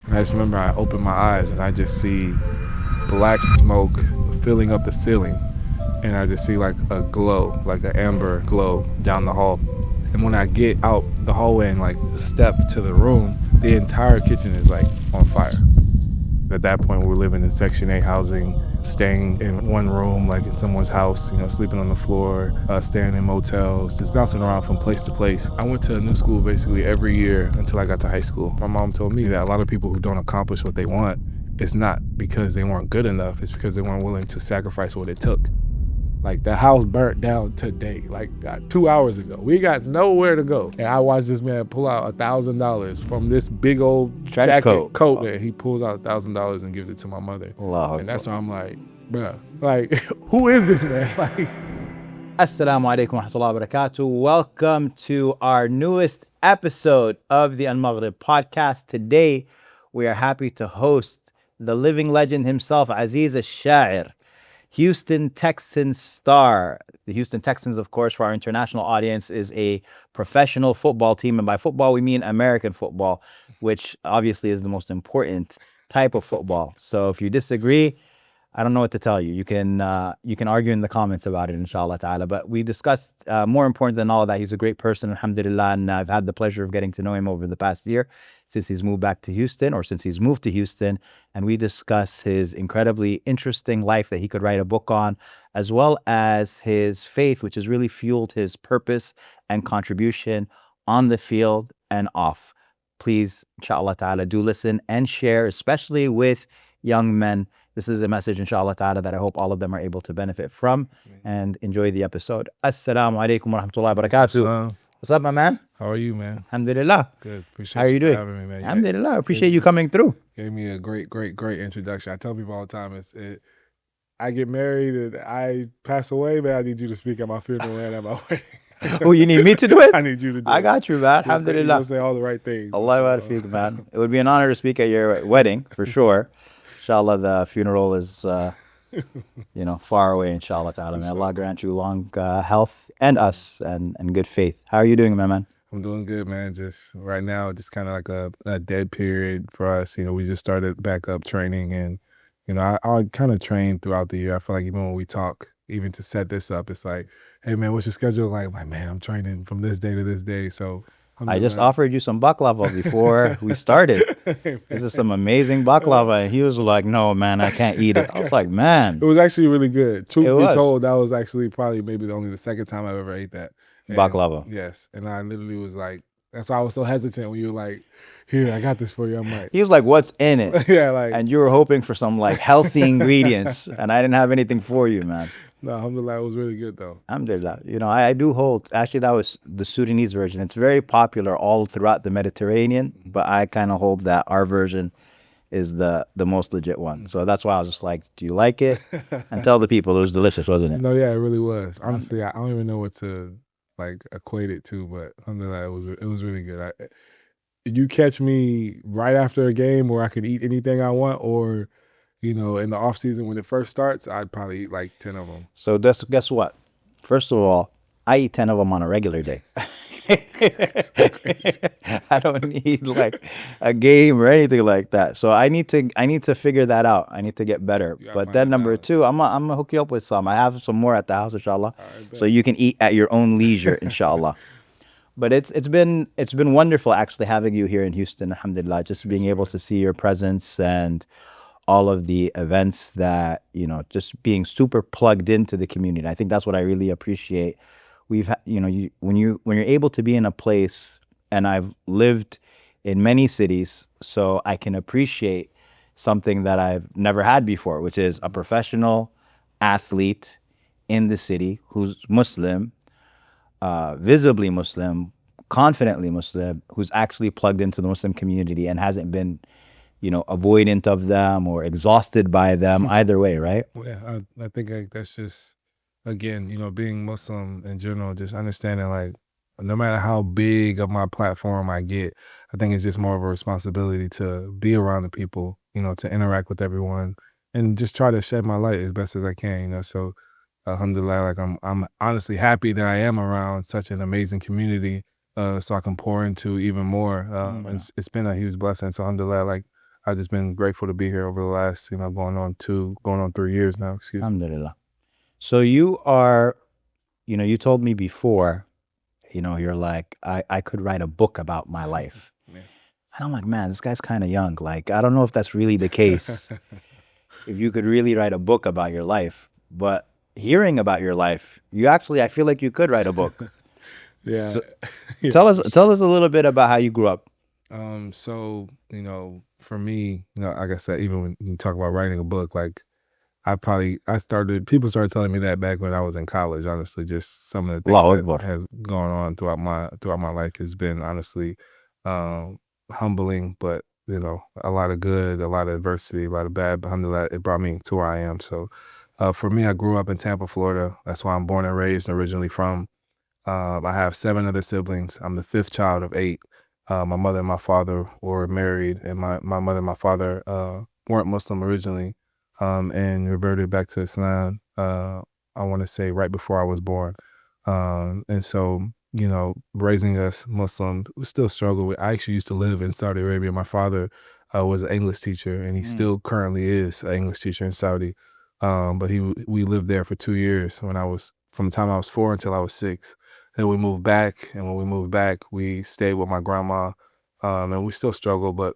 And I just remember I opened my eyes and I just see black smoke filling up the ceiling. And I just see like a glow, like an amber glow down the hall. And when I get out the hallway and like step to the room, the entire kitchen is like on fire. At that point, we're living in Section 8 housing, staying in one room, like in someone's house, sleeping on the floor, staying in motels, just bouncing around from place to place. I went to a new school basically every year until I got to high school. My mom told me that a lot of people who don't accomplish what they want, it's not because they weren't good enough, it's because they weren't willing to sacrifice what it took. Like, the house burnt down today, like 2 hours ago. We got nowhere to go. And I watched this man pull out $1,000 from this big old Trench coat. And he pulls out $1,000 and gives it to my mother. Allah. And that's why I'm like, bruh, like, who is this man? Like, Assalamu alaikum wa rahmatullahi wa barakatuh. Welcome to our newest episode of the AlMaghrib Podcast. Today, we are happy to host the living legend himself, Azeez Al-Shaair, Houston Texans star. The Houston Texans, of course, for our international audience, is a professional football team. And by football, we mean American football, which obviously is the most important type of football. So if you disagree, I don't know what to tell you. You can argue in the comments about it, inshallah ta'ala. But we discussed, more important than all of that, he's a great person, alhamdulillah. And I've had the pleasure of getting to know him over the past year since he's moved back to Houston, or since he's moved to Houston. And we discuss his incredibly interesting life that he could write a book on, as well as his faith, which has really fueled his purpose and contribution on the field and off. Please, inshallah ta'ala, do listen and share, especially with young men. This is a message, inshallah ta'ala, that I hope all of them are able to benefit from and enjoy the episode. Assalamu alaikum wa rahmatullahi wa barakatuh. What's up, my man? how are you, man? Alhamdulillah. Good. Appreciate How are you doing? for having me, man. Alhamdulillah. Appreciate you coming through. Gave me a great introduction. I tell people all the time, I get married and I pass away, man, I need you to speak at my funeral and at my wedding. Oh, you need me to do it? I need you to do it. I got you, man. You'll Alhamdulillah. say all the right things. Allah wa rafiq, man. It would be an honor to speak at your wedding, for sure. Inshallah, the funeral is, far away, inshallah ta'ala. May Allah grant you long health and us and good faith. How are you doing, my man? I'm doing good, man. Just right now, just kind of like a dead period for us. We just started back up training, and I kind of trained throughout the year. I feel like even when we talk, even to set this up, it's like, hey man, what's your schedule like? Like, man, I'm training from this day to this day. So I just offered you some baklava before we started. This is some amazing baklava. And he was like, no, man, I can't eat it. I was like, man. It was actually really good. Truth It be was. told, that was actually probably maybe the second time I've ever ate that. And, Baklava. Yes. And I literally was like, that's why I was so hesitant when you were like, here, I got this for you. I'm like, He was like, what's in it? yeah, like, And you were hoping for some like healthy ingredients. And I didn't have anything for you, man. no, alhamdulillah, it was really good though. Alhamdulillah. I do hold, actually, that was the Sudanese version. It's very popular all throughout the Mediterranean, but I kind of hold that our version is the most legit one. So that's why I was just like, do you like it? And tell the people it was delicious, wasn't it? No, yeah, it really was. Honestly, I don't even know what to like equate it to, but alhamdulillah, it was really good. You catch me right after a game where I can eat anything I want, or in the off season when it first starts, I'd probably eat like 10 of them. So guess what? First of all, I eat 10 of them on a regular day. I don't need like a game or anything like that. So I need to figure that out. I need to get better. But then number two, I'm gonna hook you up with some. I have some more at the house, inshallah. So you can eat at your own leisure, inshallah. But it's been wonderful actually having you here in Houston, alhamdulillah, just being able to see your presence and all of the events that, just being super plugged into the community. I think that's what I really appreciate. When you're able to be in a place, and I've lived in many cities, so I can appreciate something that I've never had before, which is a professional athlete in the city who's Muslim, visibly Muslim, confidently Muslim, who's actually plugged into the Muslim community and hasn't been, avoidant of them or exhausted by them either way, right? Yeah, I think that's just, again, being Muslim in general, just understanding like no matter how big of my platform I get, I think it's just more of a responsibility to be around the people, to interact with everyone and just try to shed my light as best as I can, So alhamdulillah, like I'm honestly happy that I am around such an amazing community, so I can pour into even more. It's been a huge blessing. So alhamdulillah, like I've just been grateful to be here over the last, going on 3 years now. Excuse me. Alhamdulillah. So you are, you told me before, you're like, I could write a book about my life. Yeah. And I'm like, man, this guy's kind of young. Like, I don't know if that's really the case. If you could really write a book about your life. But hearing about your life, I feel like you could write a book. Yeah. So, tell us a little bit about how you grew up. So, for me, like I said, even when you talk about writing a book, like people started telling me that back when I was in college. Honestly, just some of the things that has gone on throughout my life has been honestly humbling, but a lot of good, a lot of adversity, a lot of bad. But alhamdulillah, it brought me to where I am. So for me, I grew up in Tampa, Florida. That's where I'm born and raised and originally from. I have 7 other siblings. I'm the 5th child of 8. My mother and my father were married, and my mother and my father weren't Muslim originally, and reverted back to Islam, I want to say right before I was born. And so, raising us Muslim, we still struggle with. I actually used to live in Saudi Arabia. My father was an English teacher, and he still currently is an English teacher in Saudi. But we lived there for 2 years from the time I was 4 until I was 6. And we moved back, and when we moved back, we stayed with my grandma, and we still struggle, but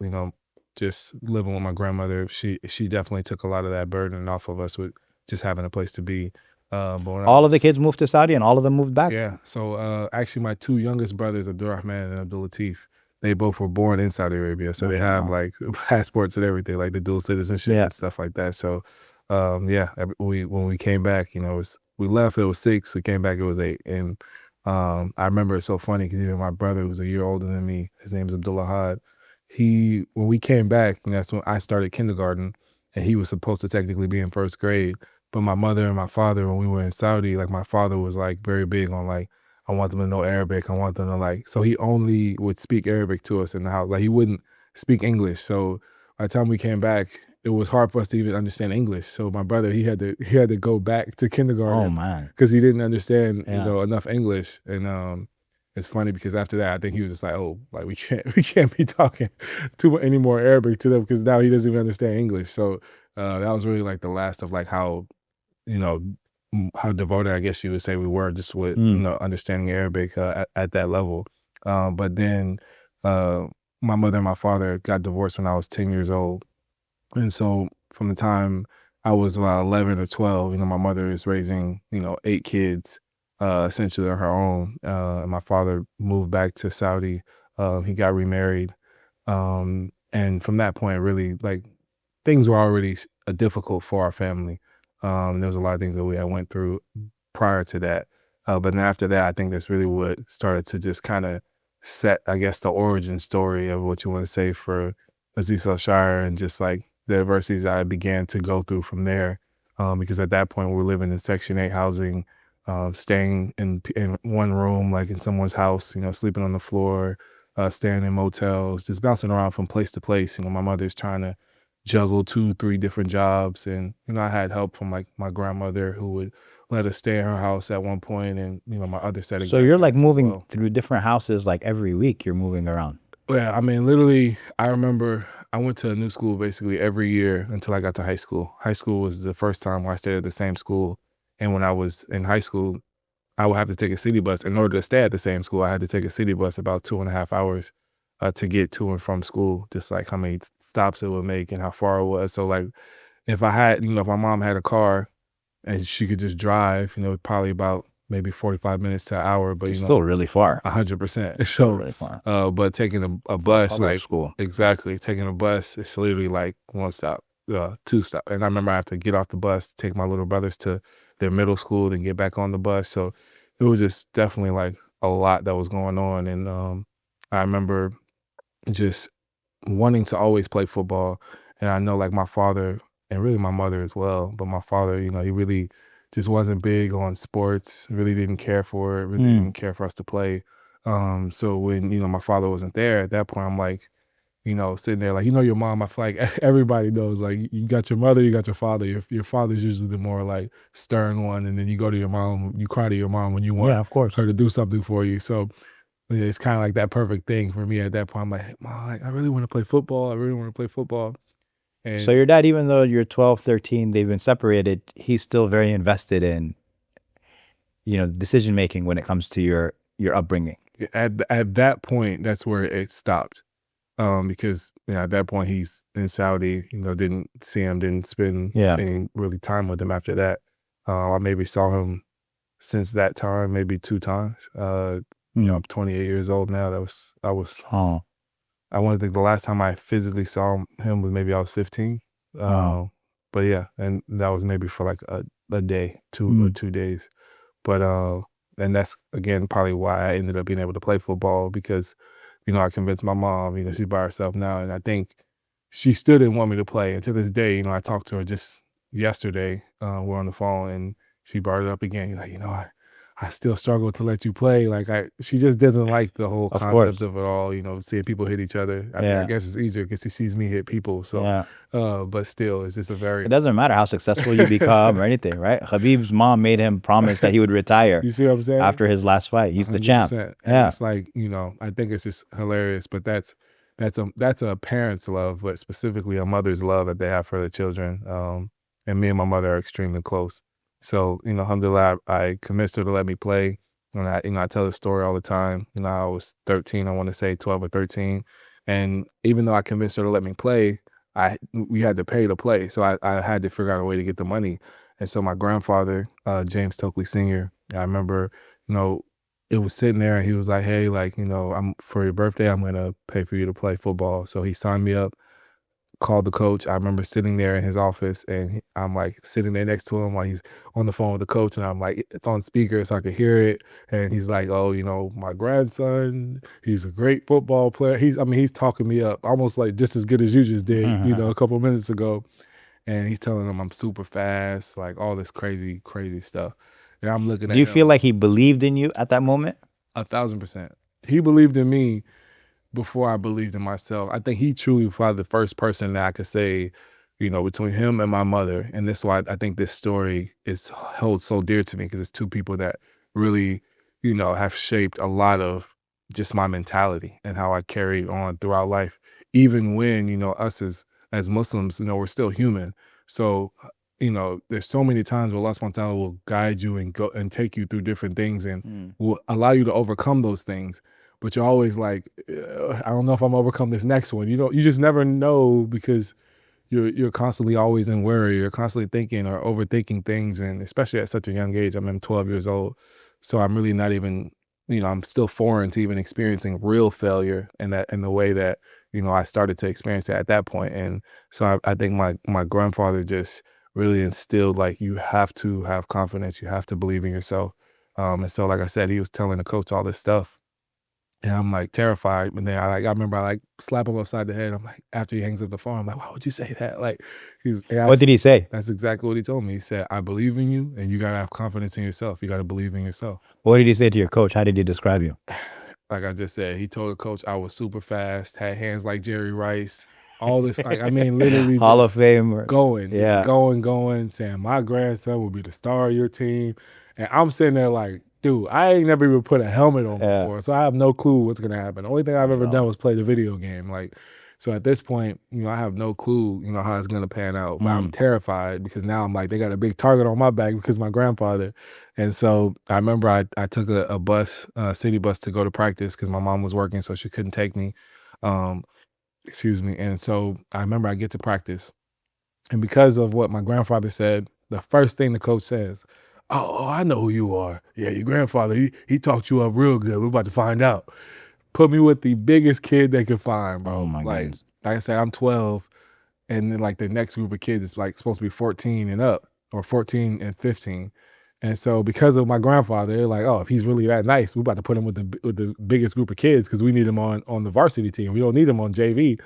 just living with my grandmother, she definitely took a lot of that burden off of us with just having a place to be. But all of the kids moved to Saudi, and all of them moved back. Yeah. So actually, my 2 youngest brothers, Abdurrahman and Abdul Latif, they both were born in Saudi Arabia, so they have like passports and everything, like the dual citizenship and stuff like that. So when we came back, we left, it was 6. We came back, it was 8, and I remember it's so funny because even my brother, who's a year older than me, his name is Abdullah Had, when we came back, that's when I started kindergarten, and he was supposed to technically be in 1st grade. But my mother and my father, when we were in Saudi, like my father was like very big on like, I want them to know Arabic. I want them to so he only would speak Arabic to us in the house. Like he wouldn't speak English. So by the time we came back, it was hard for us to even understand English. So my brother, he had to go back to kindergarten. Oh man, because he didn't understand enough English. And it's funny because after that, I think he was just like, oh, like we can't be talking any more Arabic to them because now he doesn't even understand English. So that was really like the last of like how devoted, I guess you would say, we were just with understanding Arabic at that level. But then my mother and my father got divorced when I was 10 years old. And so from the time I was about 11 or 12, my mother is raising, 8 kids, essentially on her own. And my father moved back to Saudi. He got remarried. And from that point, really, like, things were already difficult for our family. There was a lot of things that we had went through prior to that. But then after that, I think that's really what started to just kind of set, I guess, the origin story of what you want to say for Azeez Al-Shaair, and just like the adversities I began to go through from there. Because at that point, we were living in Section 8 housing, staying in one room, like in someone's house, sleeping on the floor, staying in motels, just bouncing around from place to place. My mother's trying to juggle 2-3 different jobs. And, I had help from like my grandmother who would let us stay in her house at one point, and, my other set of. So you're like moving through different houses, like every week you're moving around. Yeah, I mean, literally, I remember I went to a new school basically every year until I got to high school. High school was the first time where I stayed at the same school. And when I was in high school, I would have to take a city bus. In order to stay at the same school, I had to take a city bus about 2.5 hours to get to and from school, just like how many stops it would make and how far it was. So like if I had, if my mom had a car and she could just drive, probably about maybe 45 minutes to an hour, but it's still really far. 100%. So really far. But taking a bus, Public like school. Exactly, taking a bus, it's literally like 1 stop, 2 stop. And I remember I have to get off the bus, take my little brothers to their middle school, then get back on the bus. So it was just definitely like a lot that was going on. And I remember just wanting to always play football. And I know like my father, and really my mother as well, but my father, he really just wasn't big on sports, really didn't care for it, really didn't care for us to play. So when, my father wasn't there, at that point, I'm like, sitting there like, your mom, I feel like everybody knows, like, you got your mother, you got your father. Your father's usually the more like stern one, and then you go to your mom, you cry to your mom when you want of course. her to do something for you. So, it's kind of like that perfect thing for me at that point. I'm like, Mom, like, I really want to play football. I really want to play football. And So your dad, even though you're 12, 13, they've been separated, he's still very invested in, decision making when it comes to your upbringing. at that point, that's where it stopped. Because at that point he's in Saudi, didn't see him, didn't spend any really time with him after that. I maybe saw him since that time, maybe 2 times. I'm 28 years old now. I want to think the last time I physically saw him was maybe I was 15. But yeah, and that was maybe for like a day, 2 days. But and that's again probably why I ended up being able to play football, because I convinced my mom, she's by herself now, and I think she still didn't want me to play. And to this day, I talked to her just yesterday. We're on the phone, and she brought it up again. Like, I still struggle to let you play. Like, she just doesn't like the whole concept of it all, seeing people hit each other. I mean, I guess it's easier because she sees me hit people. So, but still, it's just it doesn't matter how successful you become or anything, right? Khabib's mom made him promise that he would retire. You see what I'm saying? After his last fight. He's the champ. And it's like, I think it's just hilarious, but that's a parent's love, but specifically a mother's love that they have for their children. And me and my mother are extremely close. So, alhamdulillah, I convinced her to let me play. And I tell the story all the time. I was 13, I want to say 12 or 13. And even though I convinced her to let me play, we had to pay to play. So I had to figure out a way to get the money. And so my grandfather, James Stokely Sr., I remember, it was sitting there and he was like, hey, like, for your birthday, I'm going to pay for you to play football. So he signed me up. Called the coach. I remember sitting there in his office, and I'm like sitting there next to him while he's on the phone with the coach, and I'm like, it's on speaker so I could hear it. And he's like, oh, my grandson, he's a great football player. He's talking me up almost like just as good as you just did, a couple of minutes ago. And he's telling him I'm super fast, like all this crazy, crazy stuff. And I'm looking at him. Do you feel like he believed in you at that moment? 1,000%. He believed in me before I believed in myself. I think he truly was probably the first person that I could say, between him and my mother. And that's why I think this story holds so dear to me, because it's 2 people that really, have shaped a lot of just my mentality and how I carry on throughout life. Even when, us as Muslims, we're still human. So, there's so many times where Allah subhanahu wa ta'ala will guide you and go and take you through different things and will allow you to overcome those things. But you're always like, I don't know if I'm gonna overcome this next one. You just never know, because you're constantly always in worry. You're constantly thinking or overthinking things, and especially at such a young age. I'm 12 years old, so I'm really not even, I'm still foreign to even experiencing real failure in the way that I started to experience it at that point. And so I think my grandfather just really instilled, like, you have to have confidence, you have to believe in yourself. And so, like I said, he was telling the coach all this stuff. And I'm like terrified. But then I remember I slap him upside the head. I'm like, after he hangs up the phone, I'm like, why would you say that? Like, what did he say? That's exactly what he told me. He said, I believe in you, and you got to have confidence in yourself. You got to believe in yourself. What did he say to your coach? How did he describe you? Like I just said, he told the coach I was super fast, had hands like Jerry Rice, all this. Like, literally Hall of Fame. Going, just going, saying my grandson will be the star of your team. And I'm sitting there like, dude, I ain't never even put a helmet on before, so I have no clue what's gonna happen. The only thing I've ever done was play the video game. Like, so at this point, I have no clue, how it's gonna pan out. But I'm terrified, because now I'm like, they got a big target on my back because of my grandfather. And so I remember I took a bus, city bus, to go to practice because my mom was working, so she couldn't take me. Excuse me. And so I remember I get to practice, and because of what my grandfather said, the first thing the coach says, Oh, I know who you are. Yeah, your grandfather, he talked you up real good. We're about to find out. Put me with the biggest kid they could find, bro. Oh my goodness. Like I said, I'm 12, and then like the next group of kids is like supposed to be 14 and up, or 14 and 15. And so because of my grandfather, they're like, oh, if he's really that nice, we're about to put him with the biggest group of kids, because we need him on the varsity team. We don't need him on JV.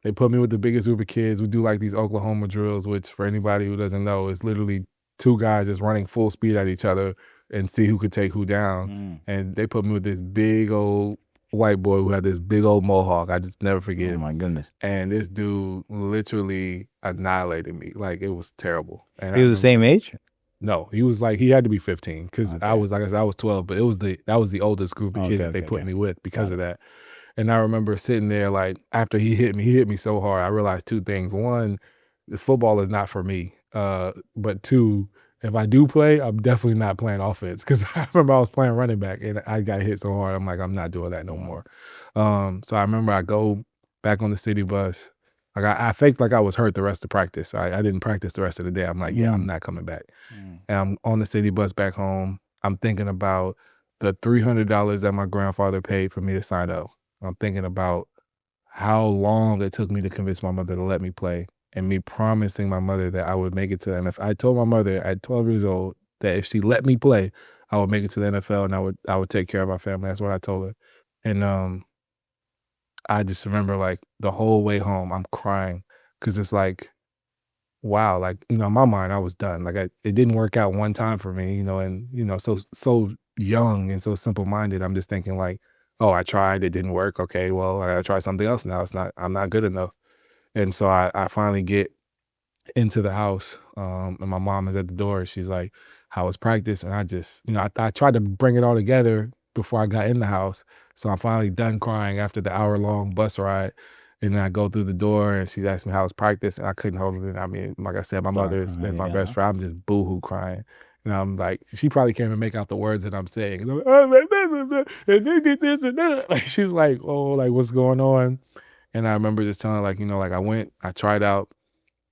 They put me with the biggest group of kids. We do like these Oklahoma drills, which for anybody who doesn't know is literally 2 guys just running full speed at each other and see who could take who down. And they put me with this big old white boy who had this big old mohawk. I just never forget it. Oh my goodness. And this dude literally annihilated me. Like, it was terrible. And he was the same age? No, he was like, he had to be 15 because I Okay. was, like I said, I was 12, but that was the oldest group of kids that they put me with because of that. And I remember sitting there, like, after he hit me so hard. I realized two things. One, the football is not for me. But two, if I do play, I'm definitely not playing offense because I remember I was playing running back and I got hit so hard. I'm like, I'm not doing that no more. So I remember I go back on the city bus. Like I faked like I was hurt the rest of practice. I didn't practice the rest of the day. I'm like, yeah, I'm not coming back. And I'm on the city bus back home. I'm thinking about the $300 that my grandfather paid for me to sign up. I'm thinking about how long it took me to convince my mother to let me play and me promising my mother that I would make it to the NFL. I told my mother at 12 years old that if she let me play, I would make it to the NFL and I would take care of my family. That's what I told her. And I just remember like the whole way home, I'm crying because it's like, wow, like, in my mind, I was done. Like it didn't work out one time for me, and, so young and so simple-minded. I'm just thinking like, oh, I tried, it didn't work. Okay, well, I gotta try something else now. I'm not good enough. And so I finally get into the house, and my mom is at the door. She's like, how was practice? And I just, I tried to bring it all together before I got in the house. So I'm finally done crying after the hour-long bus ride. And then I go through the door and she's asking me how was practice, and I couldn't hold it in. I mean, like I said, my mother is my best friend. I'm just boohoo crying. And I'm like, she probably can't even make out the words that I'm saying. And I'm like, oh, and they did this and that. Like, she's like, oh, like, what's going on? And I remember just telling her, like, like I tried out,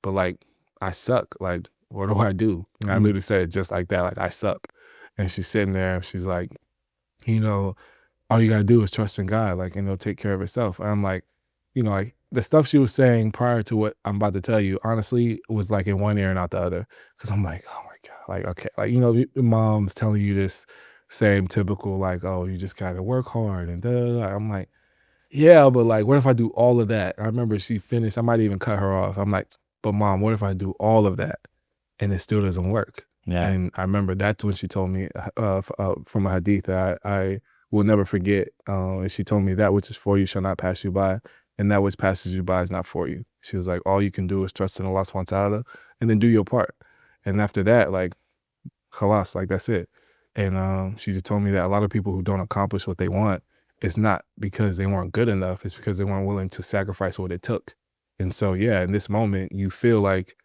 but like, I suck. Like, what do I do? And I literally said it just like that, like, I suck. And she's sitting there and she's like, all you gotta do is trust in God, like, and it'll take care of itself. And I'm like, like the stuff she was saying prior to what I'm about to tell you, honestly, was like in one ear and out the other. Cause I'm like, oh my God, like, okay. Like, mom's telling you this same typical, like, oh, you just gotta work hard and I'm like, yeah, but like, what if I do all of that? I remember she finished, I might even cut her off. I'm like, but Mom, what if I do all of that and it still doesn't work? Yeah. And I remember that's when she told me from a hadith that I will never forget. And she told me that which is for you shall not pass you by, and that which passes you by is not for you. She was like, all you can do is trust in Allah subhanahu wa ta'ala and then do your part. And after that, like, khalas, like, that's it. And she just told me that a lot of people who don't accomplish what they want, it's not because they weren't good enough. It's because they weren't willing to sacrifice what it took. And so, yeah, in this moment, you feel like,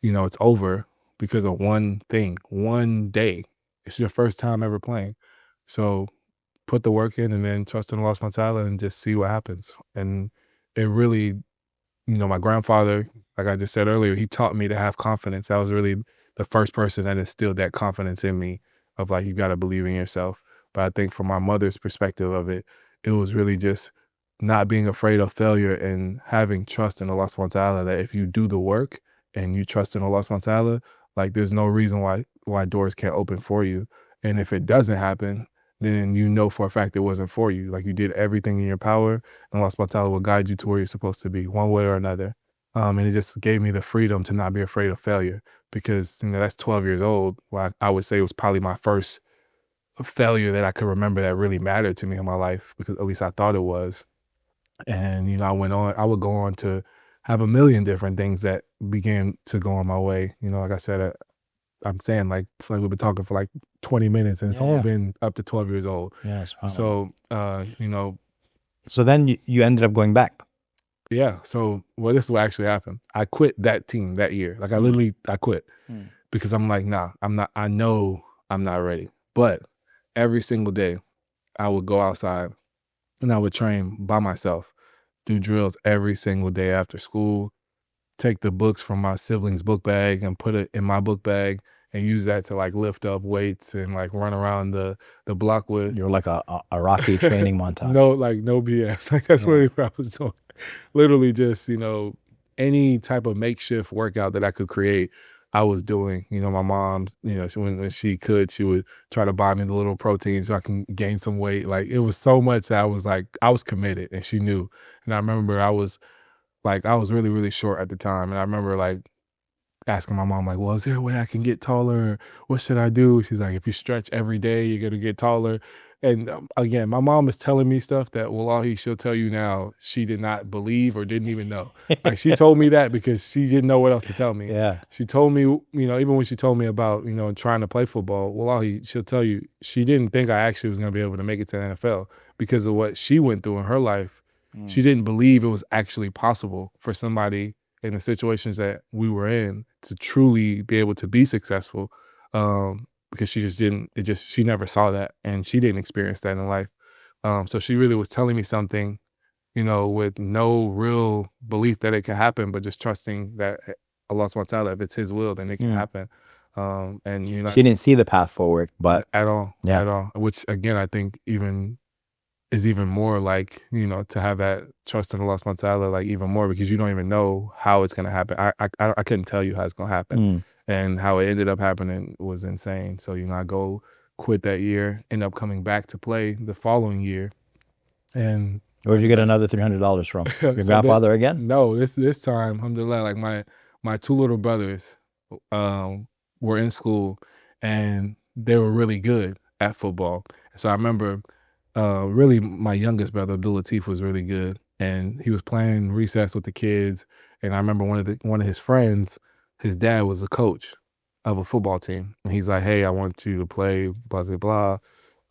it's over because of one thing, one day. It's your first time ever playing. So put the work in and then trust in Allah subhanahu wa ta'ala and just see what happens. And it really, my grandfather, like I just said earlier, he taught me to have confidence. That was really the first person that instilled that confidence in me of like, you got to believe in yourself. But I think from my mother's perspective of it, it was really just not being afraid of failure and having trust in Allah subhanahu wa ta'ala that if you do the work and you trust in Allah subhanahu wa ta'ala, like there's no reason why doors can't open for you. And if it doesn't happen, then you know for a fact it wasn't for you. Like you did everything in your power and Allah subhanahu wa ta'ala will guide you to where you're supposed to be one way or another. And it just gave me the freedom to not be afraid of failure because, that's 12 years old. Well, I would say it was probably my first failure that I could remember that really mattered to me in my life because at least I thought it was. And, I would go on to have a million different things that began to go on my way. Like I said, I'm saying like we've been talking for like 20 minutes and it's only been up to 12 years old. Yes. So, So then you ended up going back. Yeah. So, this is what actually happened. I quit that team that year. Like I quit because I'm like, nah, I know I'm not ready. But every single day I would go outside and I would train by myself, do drills every single day after school, take the books from my siblings' book bag and put it in my book bag and use that to like lift up weights and like run around the block with. You're like a Rocky training montage. No BS. Like that's literally what I was doing. Literally just, any type of makeshift workout that I could create, I was doing. My mom, when she could, she would try to buy me the little protein so I can gain some weight. Like it was so much that I was committed and she knew. And I remember I was really, really short at the time. And I remember like asking my mom, like, well, is there a way I can get taller? What should I do? She's like, if you stretch every day, you're going to get taller. And again, my mom is telling me stuff that, wallahi, she'll tell you now she did not believe or didn't even know. Like, she told me that because she didn't know what else to tell me. Yeah. She told me, even when she told me about, trying to play football, wallahi, she'll tell you she didn't think I actually was going to be able to make it to the NFL because of what she went through in her life. She didn't believe it was actually possible for somebody in the situations that we were in to truly be able to be successful, because she just didn't, she never saw that and she didn't experience that in life. So she really was telling me something, with no real belief that it could happen, but just trusting that Allah subhanahu wa ta'ala, if it's His will, then it can happen. And she didn't see the path forward, but at all, which again, I think is even more like, to have that trust in Allah subhanahu wa ta'ala, like even more, because you don't even know how it's going to happen. I couldn't tell you how it's going to happen. And how it ended up happening was insane. So, I go quit that year, end up coming back to play the following year. And where'd you get another $300 from? Your grandfather again? No, this time, alhamdulillah, like my two little brothers were in school and they were really good at football. So I remember really my youngest brother, Abdul Latif, was really good. And he was playing recess with the kids. And I remember one of his friends, his dad was a coach of a football team. And he's like, hey, I want you to play blah, blah, blah.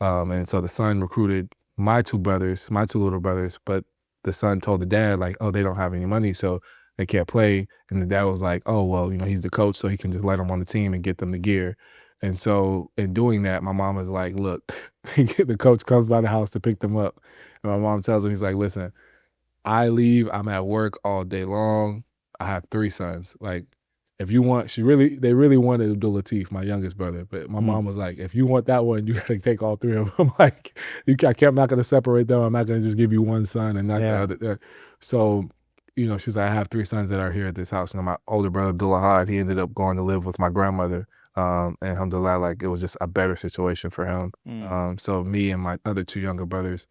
And so the son recruited my two little brothers, but the son told the dad, like, oh, they don't have any money, so they can't play. And the dad was like, oh, well, he's the coach, so he can just let them on the team and get them the gear. And so in doing that, my mom was like, look, the coach comes by the house to pick them up. And my mom tells him, he's like, listen, I leave, I'm at work all day long. I have 3 sons. Like, if you want, they really wanted Abdul Latif, my youngest brother. But my mom was like, if you want that one, you got to take all 3 of them. Like, I'm not going to separate them. I'm not going to just give you one son and not the other. So, she's like, I have 3 sons that are here at this house. And my older brother, Abdullah, he ended up going to live with my grandmother. And alhamdulillah, like, it was just a better situation for him. So me and my other 2 younger brothers,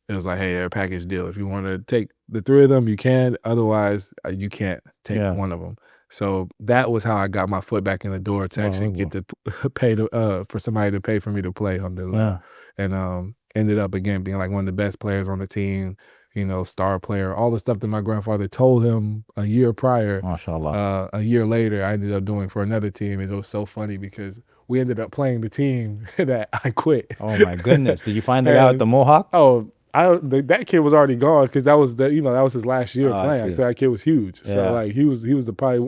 it was like, hey, they're a package deal. If you want to take the 3 of them, you can. Otherwise, you can't take one of them. So that was how I got my foot back in the door to actually get to pay for somebody to pay for me to play, alhamdulillah. And ended up, again, being like one of the best players on the team, star player, all the stuff that my grandfather told him a year prior. MashaAllah. A year later, I ended up doing for another team. And it was so funny because we ended up playing the team that I quit. Oh, my goodness. Did you find the guy with the mohawk? Oh, that kid was already gone because that was that was his last year playing. I feel that kid was huge. So like he was probably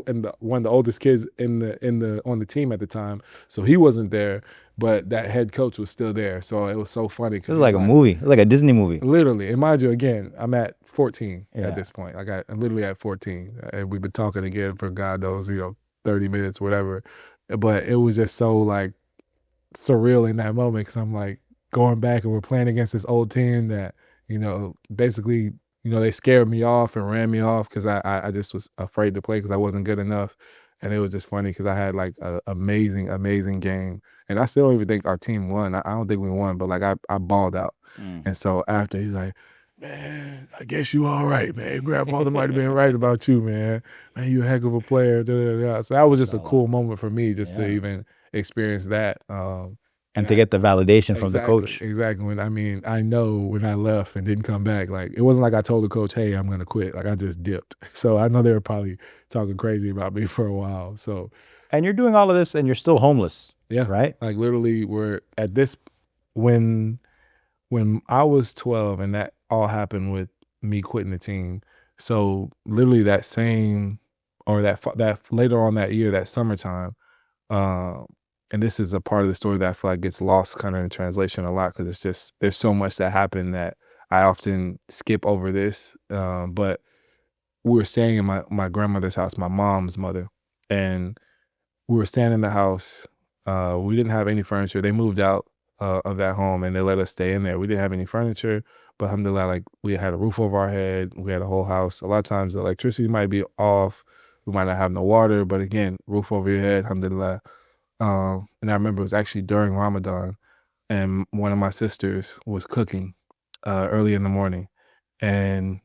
one of the oldest kids on the team at the time. So he wasn't there, but that head coach was still there. So it was so funny. This is like a movie. It's like a Disney movie. Literally. And mind you, again, I'm at 14 at this point. Like I'm literally at 14, and we've been talking again for God knows 30 minutes, whatever. But it was just so like surreal in that moment because I'm like, going back and we're playing against this old team that, basically, they scared me off and ran me off because I just was afraid to play because I wasn't good enough. And it was just funny because I had like an amazing, amazing game. And I still don't even think our team won. I don't think we won, but like I balled out. And so after he's like, man, I guess you all right, man. Grandfather might have been right about you, man. Man, you a heck of a player. Da, da, da. So that was just a cool moment for me just to even experience that. And to get the validation from the coach. Exactly. I know when I left and didn't come back, like it wasn't like I told the coach, hey, I'm going to quit. Like I just dipped. So I know they were probably talking crazy about me for a while. So, and you're doing all of this and you're still homeless. Yeah. Right? Like literally we're at this, when I was 12 and that all happened with me quitting the team. So literally that same, or that later on that year, that summertime, and this is a part of the story that I feel like gets lost kind of in translation a lot because it's just, there's so much that happened that I often skip over this. But we were staying in my grandmother's house, my mom's mother, and we were staying in the house. We didn't have any furniture. They moved out of that home and they let us stay in there. We didn't have any furniture, but alhamdulillah, like we had a roof over our head. We had a whole house. A lot of times the electricity might be off. We might not have no water, but again, roof over your head, alhamdulillah. And I remember it was actually during Ramadan and one of my sisters was cooking early in the morning. And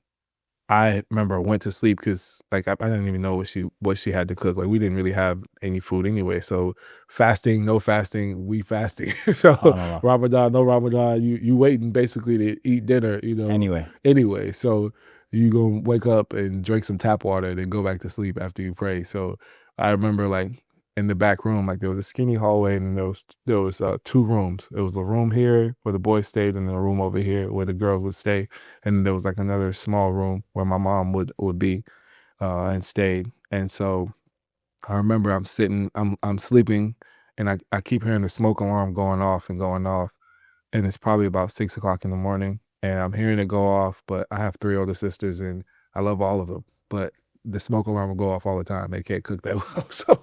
I remember I went to sleep because like I didn't even know what she had to cook. Like we didn't really have any food anyway. So fasting, no fasting, we fasting. So SubhanAllah. Ramadan, no Ramadan, you waiting basically to eat dinner, Anyway, anyway. So you gonna wake up and drink some tap water and then go back to sleep after you pray. So I remember like in the back room, like there was a skinny hallway and there was 2 rooms. It was a room here where the boys stayed and then a room over here where the girls would stay. And there was like another small room where my mom would be and stayed. And so I remember I'm sleeping and I keep hearing the smoke alarm going off and going off. And it's probably about 6 o'clock in the morning and I'm hearing it go off, but I have 3 older sisters and I love all of them. But the smoke alarm will go off all the time. They can't cook that well. So,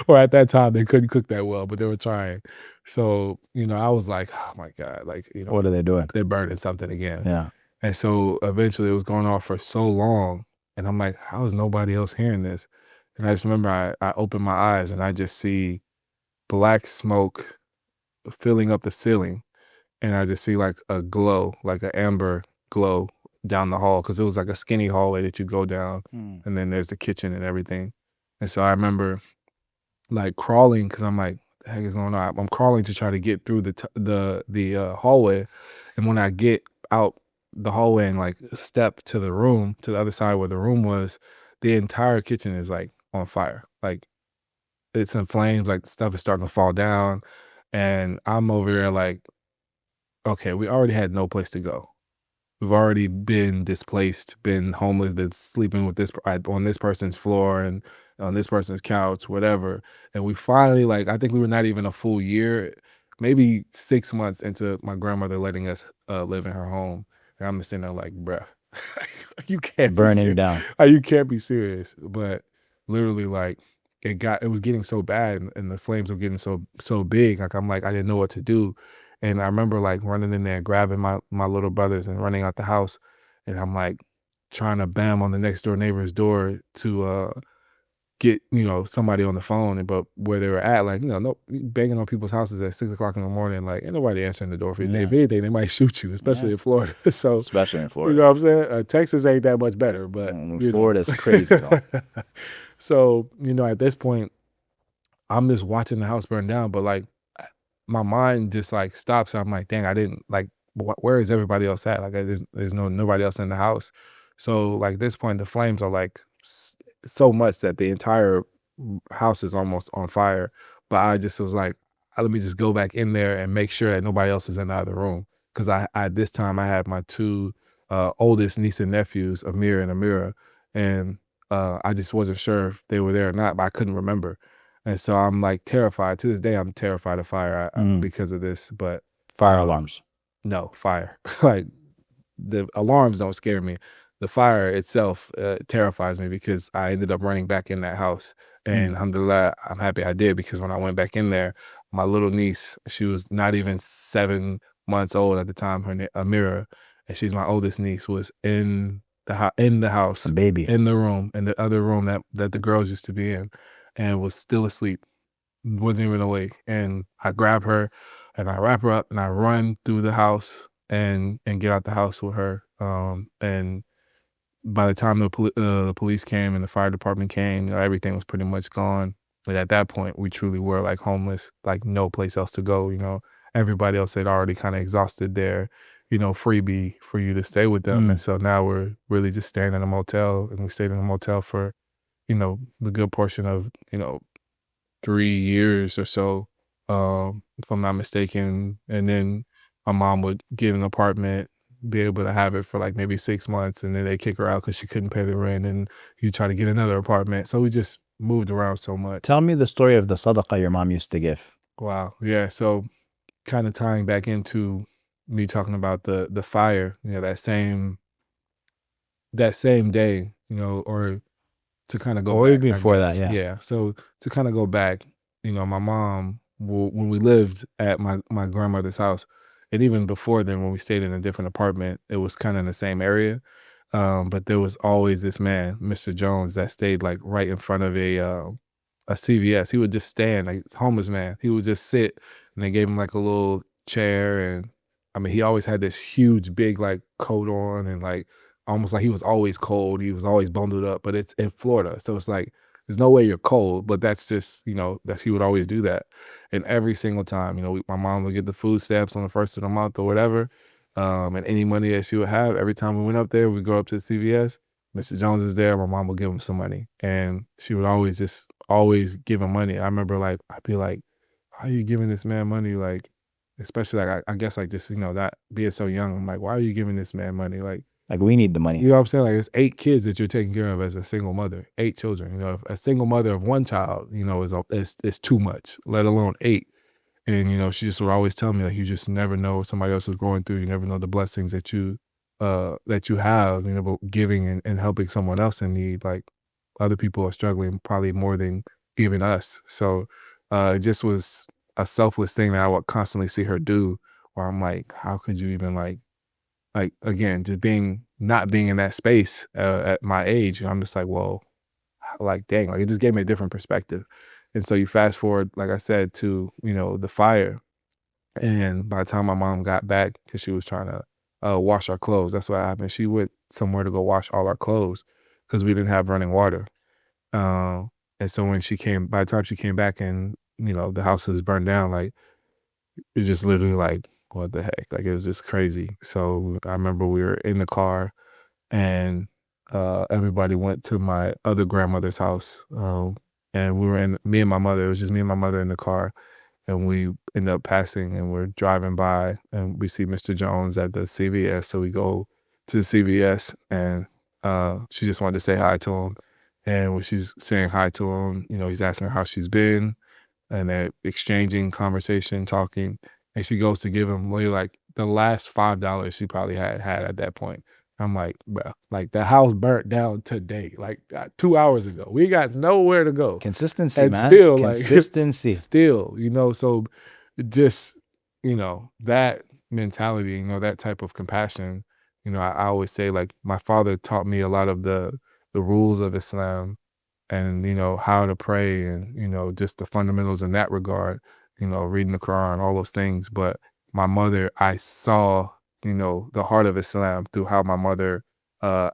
or at that time they couldn't cook that well, but they were trying. So, I was like, oh my God, like, what are they doing? they're burning something again. Yeah. And so eventually it was going off for so long. And I'm like, how is nobody else hearing this? And I just remember I opened my eyes and I just see black smoke filling up the ceiling. And I just see like a glow, like an amber glow down the hall. Cause it was like a skinny hallway that you go down and then there's the kitchen and everything. And so I remember like crawling cause I'm like, what the heck is going on? I'm crawling to try to get through the hallway. And when I get out the hallway and like step to the room, to the other side where the room was, the entire kitchen is like on fire. Like it's in flames, like stuff is starting to fall down. And I'm over there like, okay, we already had no place to go. We've already been displaced, been homeless, been sleeping with on this person's floor and on this person's couch, whatever. And we finally, like, I think we were not even a full year, maybe 6 months into my grandmother letting us live in her home. And I'm just sitting there like, bruh, you can't Burning down. You can't be serious. But literally, like, it was getting so bad and the flames were getting so big. Like, I'm like, I didn't know what to do. And I remember like running in there, grabbing my little brothers and running out the house. And I'm like trying to bam on the next door neighbor's door to get, somebody on the phone. But where they were at, like, no banging on people's houses at 6 o'clock in the morning, like ain't nobody answering the door for you. Yeah. If anything, they might shoot you, especially in Florida. So Especially in Florida. you know what I'm saying? Texas ain't that much better, but Florida's crazy though. So, at this point, I'm just watching the house burn down, but like my mind just like stops. I'm like, dang, I didn't like, where is everybody else at? Like there's nobody else in the house. So like at this point, the flames are like so much that the entire house is almost on fire. But I just was like, let me just go back in there and make sure that nobody else is in the other room. Cause I this time I had my 2 oldest niece and nephews, Amir and Amira. And I just wasn't sure if they were there or not, but I couldn't remember. And so I'm like terrified. To this day, I'm terrified of fire because of this. But Fire alarms. No, fire. Like the alarms don't scare me. The fire itself terrifies me because I ended up running back in that house. And alhamdulillah, I'm happy I did because when I went back in there, my little niece, she was not even 7 months old at the time, Amira, and she's my oldest niece, was in the house, A baby. in the room, in the other room that the girls used to be in, and was still asleep, wasn't even awake. And I grab her and I wrap her up and I run through the house and get out the house with her. And by the time the police came and the fire department came, everything was pretty much gone. But at that point, we truly were like homeless, like no place else to go. Everybody else had already kind of exhausted their, freebie for you to stay with them. And so now we're really just staying in a motel, and we stayed in a motel for, the good portion of, 3 years or so, if I'm not mistaken. And then my mom would get an apartment, be able to have it for like maybe 6 months, and then they kick her out because she couldn't pay the rent, and you try to get another apartment. So we just moved around so much. Tell me the story of the sadaqah your mom used to give. Wow. Yeah. So kind of tying back into me talking about the fire, that same day, or to kind of go Or back. even before that, guess. yeah. Yeah. So to kind of go back, my mom, when we lived at my grandmother's house, and even before then, when we stayed in a different apartment, it was kind of in the same area. But there was always this man, Mr. Jones, that stayed like right in front of a CVS. He would just stand, like homeless man. He would just sit, and they gave him like a little chair, and I mean, he always had this huge, big like coat on and like almost like he was always cold. He was always bundled up, but it's in Florida. So it's like, there's no way you're cold, but that's just, that he would always do that. And every single time, my mom would get the food stamps on the first of the month or whatever. And any money that she would have, every time we went up there, we'd go up to the CVS. Mr. Jones is there. My mom would give him some money. And she would always give him money. I remember I'd be like, how are you giving this man money? Like, especially I guess just, that being so young, I'm like, why are you giving this man money? Like we need the money. You know what I'm saying? Like, it's 8 kids that you're taking care of as a single mother, 8 children. If a single mother of 1 child, is too much, let alone 8. And, she just would always tell me, like, you just never know what somebody else is going through. You never know the blessings that you have, giving and helping someone else in need. Like, other people are struggling probably more than even us. So it just was a selfless thing that I would constantly see her do, where I'm like, how could you even like again, just not being in that space at my age, I'm just like, well, dang, it just gave me a different perspective. And so you fast forward, like I said, to, the fire. And by the time my mom got back, because she was trying to wash our clothes, that's what happened. She went somewhere to go wash all our clothes because we didn't have running water. And so by the time she came back and, the house was burned down, it just literally what the heck? It was just crazy. So I remember we were in the car and everybody went to my other grandmother's house. And we were me and my mother, it was just me and my mother in the car. And we ended up passing and we're driving by and we see Mr. Jones at the CVS. So we go to the CVS and she just wanted to say hi to him. And when she's saying hi to him, he's asking her how she's been and they're exchanging conversation, talking. And she goes to give him the last $5 she probably had at that point. I'm like, bro, the house burnt down today, 2 hours ago. We got nowhere to go. Consistency, and man. Still, consistency. Still, so just, that mentality, that type of compassion, I always say, my father taught me a lot of the rules of Islam and, how to pray and, just the fundamentals in that regard. Reading the Quran, all those things. But my mother, I saw, the heart of Islam through how my mother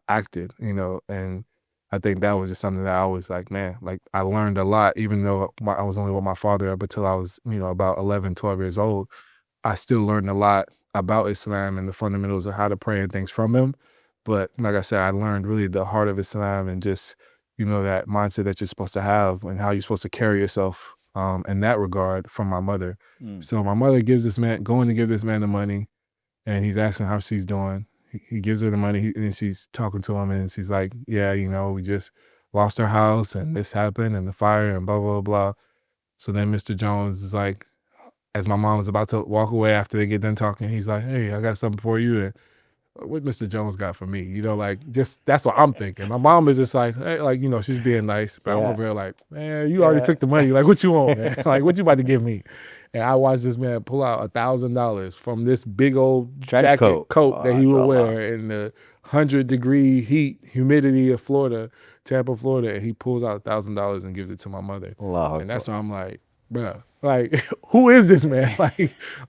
acted, and I think that was just something that I was like, man, I learned a lot, even though I was only with my father up until I was, about 11, 12 years old. I still learned a lot about Islam and the fundamentals of how to pray and things from him. But like I said, I learned really the heart of Islam and just, that mindset that you're supposed to have and how you're supposed to carry yourself in that regard from my mother. So my mother going to give this man the money, and he's asking how she's doing. He gives her the money, and she's talking to him, and she's like, yeah, we just lost our house, and this happened, and the fire, and blah, blah, blah. So then Mr. Jones is like, as my mom was about to walk away after they get done talking, he's like, hey, I got something for you. And what Mr. Jones got for me, just that's what I'm thinking. My mom is just like, hey, she's being nice, but I'm over here like, man, you already took the money. What you want, man? What you about to give me? And I watched this man pull out $1,000 from this big old coat that he would wear in the 100-degree heat, humidity of Florida, Tampa, Florida, and he pulls out $1,000 and gives it to my mother. And that's why I'm like, bruh, who is this man?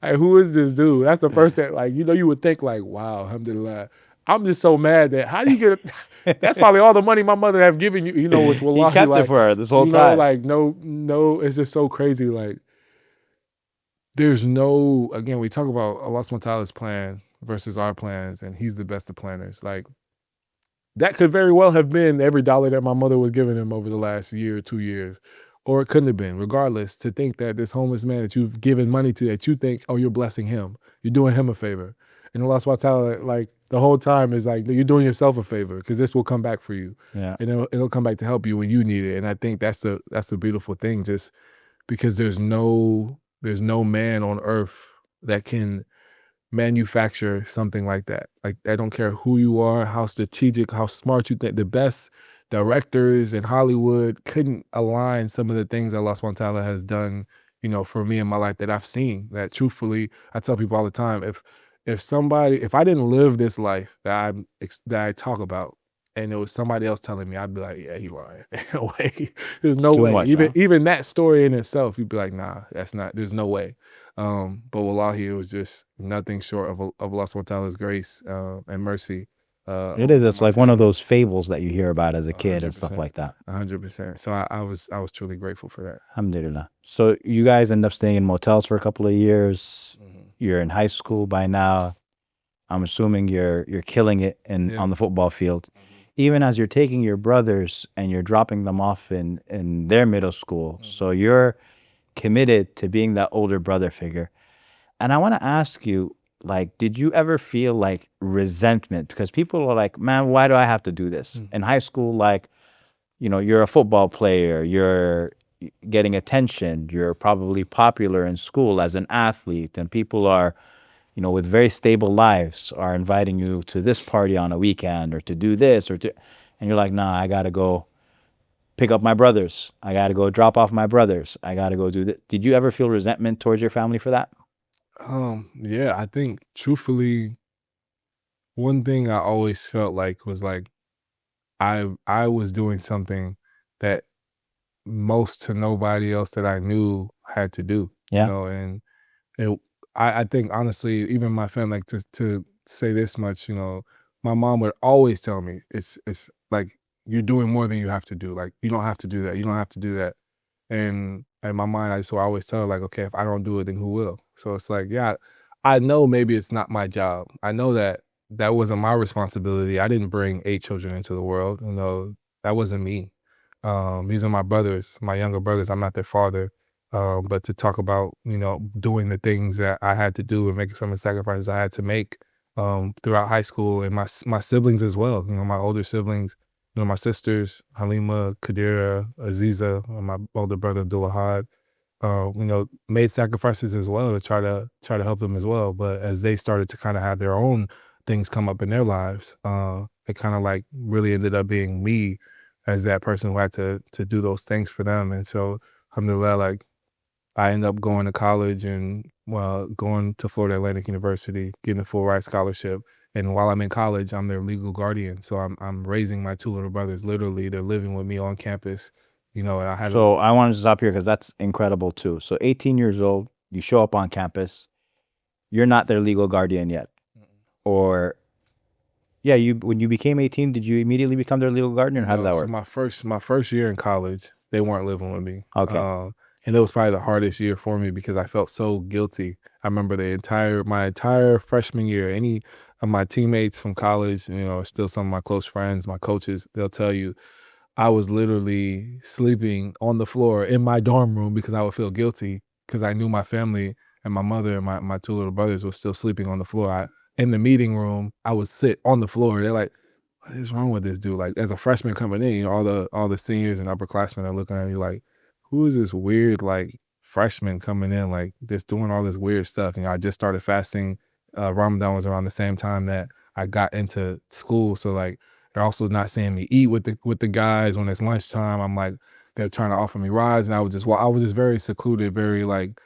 Who is this dude? That's the first thing, you would think wow, alhamdulillah. I'm just so mad that how do you get that's probably all the money my mother have given you, which will he kept it for her this whole time. No, it's just so crazy. There's no, again, we talk about Allah subhanahu wa ta'ala's plan versus our plans, and he's the best of planners. That could very well have been every dollar that my mother was giving him over the last year or 2 years. Or it couldn't have been. Regardless, to think that this homeless man that you've given money to, that you think, oh, you're blessing him. You're doing him a favor. And Allah subhanahu wa ta'ala, the whole time is you're doing yourself a favor because this will come back for you. Yeah. And it'll come back to help you when you need it. And I think that's the beautiful thing, just because there's no man on earth that can manufacture something like that. I don't care who you are, how strategic, how smart you think. The best directors in Hollywood couldn't align some of the things that Allah subhanahu wa ta'ala has done, for me in my life that I've seen. That truthfully, I tell people all the time, if I didn't live this life that I talk about, and it was somebody else telling me, I'd be like, yeah, he lying. No way. There's no way. Much, even that story in itself, you'd be like, nah, that's not. There's no way. But wallahi, it was just nothing short of Allah subhanahu wa ta'ala's grace and mercy It is. on It's my like one of family. those fables that you hear about as a kid and stuff 100%. like that. 100%. So I was truly grateful for that. Alhamdulillah. So you guys end up staying in motels for a couple of years. Hmm. You're in high school by now. I'm assuming you're killing it Yeah. on the football field. Mhm. Even as you're taking your brothers and you're dropping them off in their middle school. So Mhm. you're committed to being that older brother figure. And I want to ask you, like, did you ever feel like resentment? Because people are like, man, why do I have to do this? Mhm. In high school, like, you're a football player, you're getting attention, you're probably popular in school as an athlete, and people are, with very stable lives are inviting you to this party on a weekend or to do this and you're like, nah, I got to go pick up my brothers. I got to go drop off my brothers. I got to go do this. Did you ever feel resentment towards your family for that? Yeah, I think truthfully, one thing I always felt like was like I was doing something that most to nobody else that I knew had to do, Yeah. and it, I think honestly, even my family, like to say this much, my mom would always tell me it's like you're doing more than you have to do. Like you don't have to do that. You don't have to do that. And in my mind, I always tell her like, okay, if I don't do it, then who will? So it's like, yeah, I know maybe it's not my job. I know that that wasn't my responsibility. I didn't bring 8 children into the world. That wasn't me. These are my brothers, my younger brothers. I'm not their father. But to talk about, doing the things that I had to do and making some of the sacrifices I had to make throughout high school and my siblings as well. My older siblings, my sisters, Halima, Kadira, Aziza, and my older brother Abdullah made sacrifices as well to try to help them as well. But as they started to kind of have their own things come up in their lives, it kind of like really ended up being me as that person who had to do those things for them. And so, alhamdulillah, like I ended up going to college and going to Florida Atlantic University, getting a full ride scholarship. And while I'm in college, I'm their legal guardian. So I'm raising my 2 little brothers. Literally, they're living with me on campus. And I had So I wanted to stop here because that's incredible too. So 18 years old, you show up on campus, you're not their legal guardian yet. Or yeah, when you became 18, did you immediately become their legal guardian? Or how did that So work? my first year in college, they weren't living with me. Okay. And it was probably the hardest year for me because I felt so guilty. I remember my entire freshman year, any of my teammates from college, still some of my close friends, my coaches, they'll tell you I was literally sleeping on the floor in my dorm room because I would feel guilty because I knew my family and my mother and my 2 little brothers were still sleeping on the floor. In the meeting room, I would sit on the floor. They're like, what is wrong with this dude? Like as a freshman coming in, all the seniors and upperclassmen are looking at you like, who is this weird like freshman coming in like just doing all this weird stuff? I just started fasting. Ramadan was around the same time that I got into school, so like they're also not seeing me eat with the guys when it's lunchtime. I'm like they're trying to offer me rides, and I was just very secluded, very like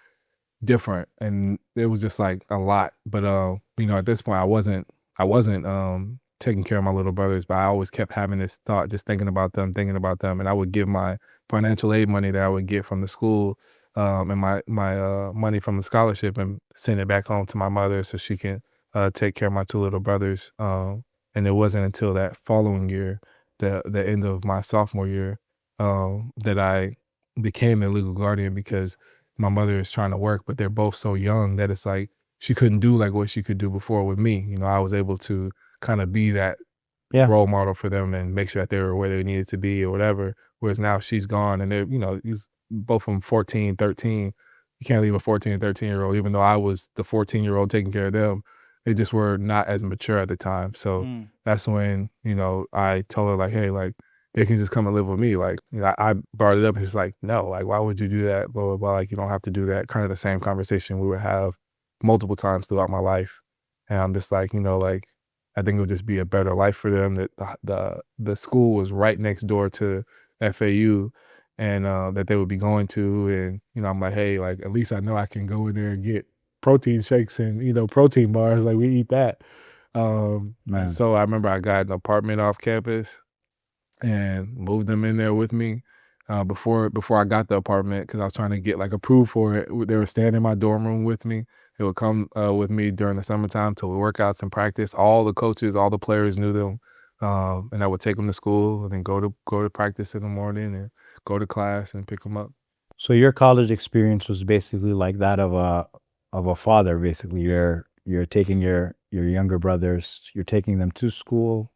different, and it was just like a lot. But at this point, I wasn't taking care of my little brothers, but I always kept having this thought, just thinking about them, and I would give my financial aid money that I would get from the school, and my money from the scholarship, and send it back home to my mother so she can take care of my 2 little brothers. And it wasn't until that following year, the end of my sophomore year, that I became their legal guardian because my mother is trying to work, but they're both so young that it's like she couldn't do like what she could do before with me. I was able to kind of be that Yeah. role model for them and make sure that they were where they needed to be or whatever. Whereas now she's gone and they're, he's both from 14, 13. You can't leave a 14 and 13-year-old, even though I was the 14-year-old taking care of them. They just were not as mature at the time. So that's when, I told her like, hey, like, they can just come and live with me. Like, I brought it up and she's like, no, like, why would you do that? Blah, blah, blah. Like, you don't have to do that. Kind of the same conversation we would have multiple times throughout my life. And I'm just like, like, I think it would just be a better life for them that the school was right next door to FAU and that they would be going to. And, I'm like, hey, like, at least I know I can go in there and get protein shakes and, protein bars. Like, we eat that. And so I remember I got an apartment off campus and moved them in there with me before I got the apartment because I was trying to get like approved for it. They were staying in my dorm room with me, It would come with me during the summertime to workouts and practice. All the coaches, all the players knew them, and I would take them to school and then go to practice in the morning and go to class and pick them up. So your college experience was basically like that of a father. Basically, you're taking your younger brothers, you're taking them to school,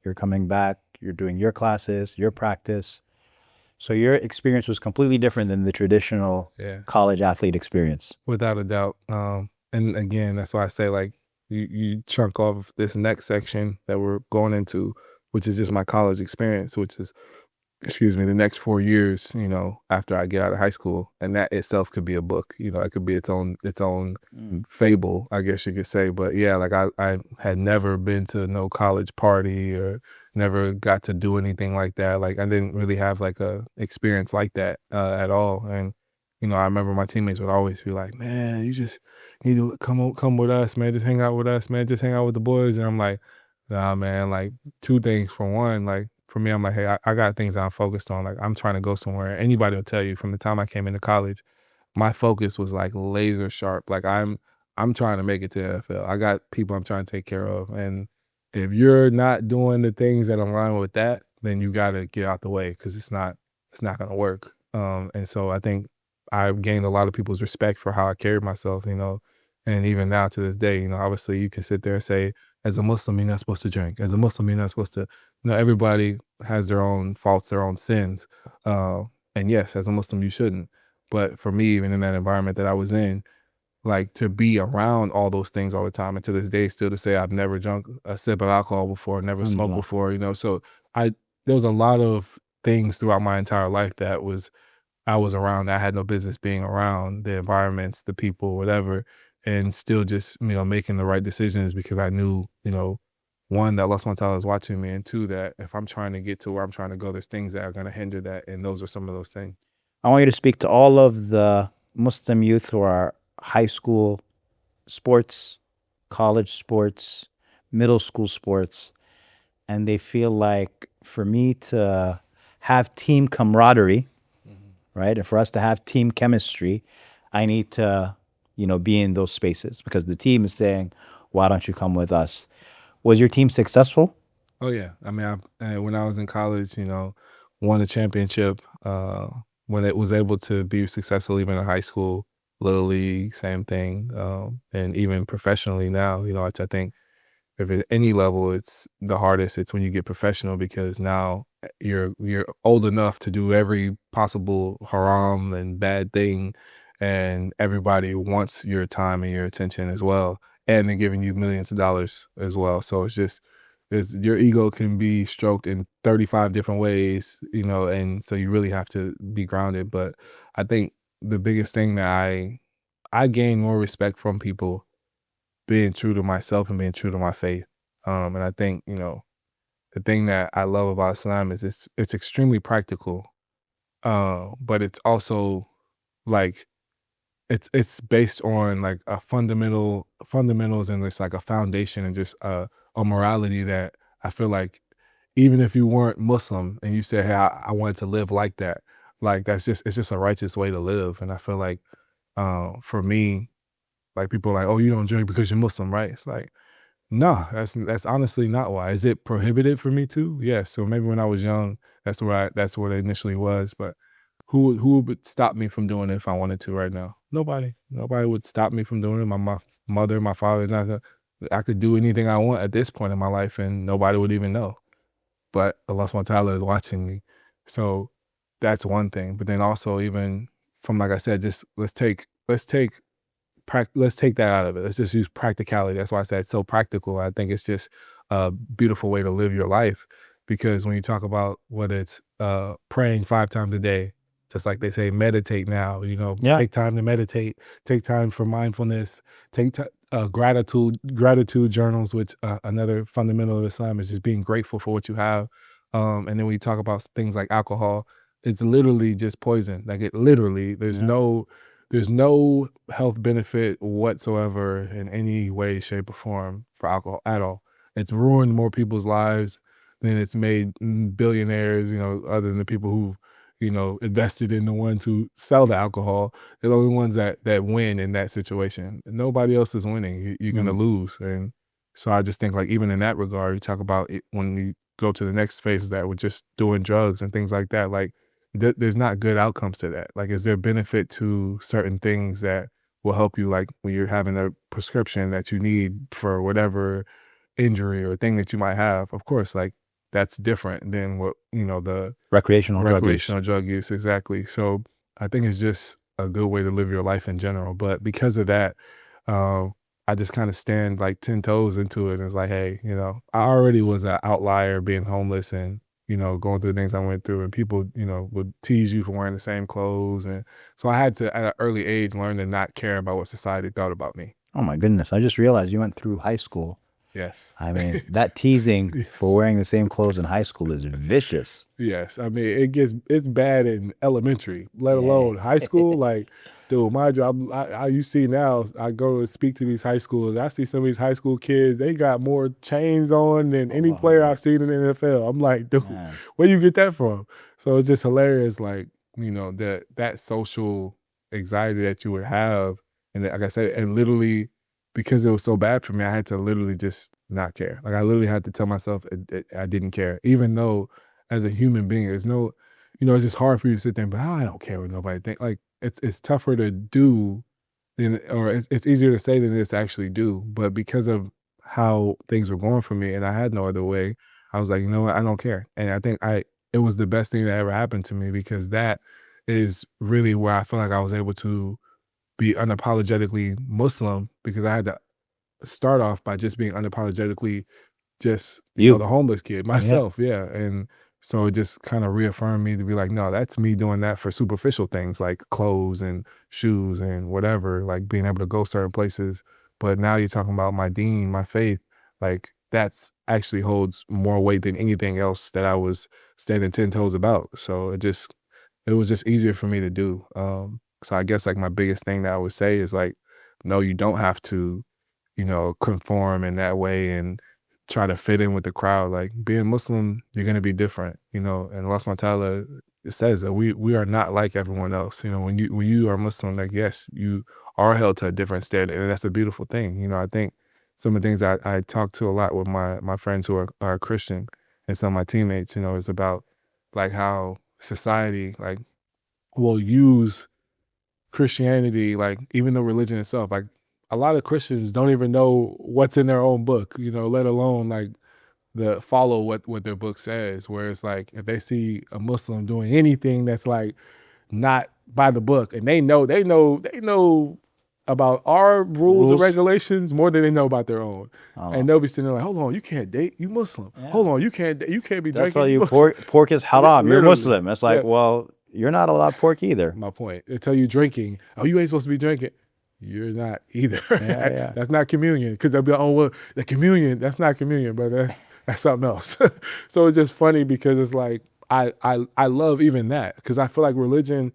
you're coming back, you're doing your classes, your practice. So your experience was completely different than the traditional Yeah, college athlete experience. without a doubt. And again, that's why I say like you chunk off this next section that we're going into, which is just my college experience, which is the next 4 years, after I get out of high school. And that itself could be a book, it could be its own fable, I guess you could say. But yeah, like I had never been to no college party or never got to do anything like that. Like I didn't really have like a experience like that at all. And, I remember my teammates would always be like, man, you just need to come with us, man. Just hang out with us, man. Just hang out with the boys. And I'm like, nah, man, like two things. For one, like, for me, I'm like, hey, I got things I'm focused on. Like, I'm trying to go somewhere. Anybody will tell you from the time I came into college, my focus was like laser sharp. Like I'm trying to make it to the NFL. I got people I'm trying to take care of. And if you're not doing the things that align with that, then you got to get out the way because it's not going to work. And so I think I gained a lot of people's respect for how I carried myself, and even now to this day, obviously you can sit there and say, as a Muslim, you're not supposed to drink. As a Muslim, you're not supposed to, everybody has their own faults, their own sins. And yes, as a Muslim, you shouldn't. But for me, even in that environment that I was in, like to be around all those things all the time, and to this day, still to say I've never drunk a sip of alcohol before, never smoked before, so there was a lot of things throughout my entire life that I was around that I had no business being around, the environments, the people, whatever, and still just, making the right decisions because I knew, one, that Allah subhanahu wa ta'ala is watching me, and two, that if I'm trying to get to where I'm trying to go, there's things that are going to hinder that, and those are some of those things. I want you to speak to all of the Muslim youth who are high school sports, college sports, middle school sports, and they feel like for me to have team camaraderie, right? And for us to have team chemistry, I need to, be in those spaces because the team is saying, why don't you come with us? Was your team successful? Oh yeah. I mean, when I was in college, won a championship, when it was able to be successful even in high school, little league, same thing. And even professionally now, I think if at any level, it's the hardest. It's when you get professional because now you're old enough to do every possible haram and bad thing, and everybody wants your time and your attention as well, and they're giving you millions of dollars as well. So your ego can be stroked in 35 different ways, and so you really have to be grounded. But I think the biggest thing that I gain more respect from people being true to myself and being true to my faith. And I think, the thing that I love about Islam is it's extremely practical. But it's also like it's based on like a fundamentals and it's like a foundation and just a morality that I feel like even if you weren't Muslim and you said, hey, I wanted to live like that, like it's just a righteous way to live. And I feel like for me, like people are like, oh, you don't drink because you're Muslim, right? It's like, no, that's honestly not why. Is it prohibited for me to? Yes. So maybe when I was young, that's what it initially was. But who would stop me from doing it if I wanted to right now? Nobody. Nobody would stop me from doing it. My mother, my father, I could do anything I want at this point in my life and nobody would even know. But Allah subhanahu wa ta'ala is watching me. So that's one thing. But then also even from, like I said, just let's take that out of it. Let's just use practicality. That's why I said it's so practical. I think it's just a beautiful way to live your life because when you talk about whether it's praying 5 times a day, just like they say, meditate now, take time to meditate, take time for mindfulness, take gratitude journals, which another fundamental of Islam is just being grateful for what you have. And then when you talk about things like alcohol, it's literally just poison. Like there's no health benefit whatsoever in any way, shape, or form for alcohol at all. It's ruined more people's lives than it's made billionaires, other than the people who, invested in the ones who sell the alcohol. They're the only ones that win in that situation. Nobody else is winning. You're going to lose. And so I just think like even in that regard, you talk about it when you go to the next phase of that with just doing drugs and things like that, like there's not good outcomes to that. Like, is there benefit to certain things that will help you, like when you're having a prescription that you need for whatever injury or thing that you might have? Of course, like that's different than what, the Recreational drug use. Exactly. So I think it's just a good way to live your life in general. But because of that, I just kind of stand like 10 toes into it. And it's like, hey, I already was an outlier being homeless and, going through things I went through, and people, would tease you for wearing the same clothes. And so I had to, at an early age, learn to not care about what society thought about me. Oh my goodness. I just realized you went through high school. Yes. I mean, that teasing for wearing the same clothes in high school is vicious. Yes. I mean, it's bad in elementary, let alone high school. Like, dude, my job, you see now, I go to speak to these high schools. I see some of these high school kids, they got more chains on than any player I've seen in the NFL. I'm like, dude, where you get that from? So it's just hilarious, like, that social anxiety that you would have. And like I said, and literally, because it was so bad for me, I had to literally just not care. Like I literally had to tell myself I didn't care, even though as a human being, there's no, it's just hard for you to sit there and be, I don't care what nobody think. Like it's tougher to do or it's easier to say than it is to actually do. But because of how things were going for me and I had no other way, I was like, you know what, I don't care. And I think it was the best thing that ever happened to me, because that is really where I feel like I was able to be unapologetically Muslim, because I had to start off by just being unapologetically just the homeless kid myself. Yeah. And so it just kind of reaffirmed me to be like, no, that's me doing that for superficial things like clothes and shoes and whatever, like being able to go certain places. But now you're talking about my deen, my faith, like that's actually holds more weight than anything else that I was standing 10 toes about. So it was just easier for me to do. So I guess like my biggest thing that I would say is like, no, you don't have to, conform in that way and try to fit in with the crowd. Like being Muslim, you're going to be different, and Allah subhanahu it says that we are not like everyone else. When you are Muslim, like, yes, you are held to a different standard, and that's a beautiful thing. I think some of the things I talk to a lot with my friends who are Christian and some of my teammates, is about like how society like will use Christianity, like even the religion itself, like a lot of Christians don't even know what's in their own book, let alone like follow what their book says. Where it's like if they see a Muslim doing anything that's like not by the book, and they know about our rules and regulations more than they know about their own. And they'll be sitting there like, hold on, you can't date, you Muslim. Yeah. Hold on, you can't be drinking. That's all you pork is haram. You're Muslim. It's like, well, you're not allowed pork either. My point. They tell you drinking. Oh, you ain't supposed to be drinking. You're not either. Yeah. That's not communion. Because they'll be like, oh, well, the communion, that's not communion, but that's something else. So it's just funny because it's like, I love even that, because I feel like religion,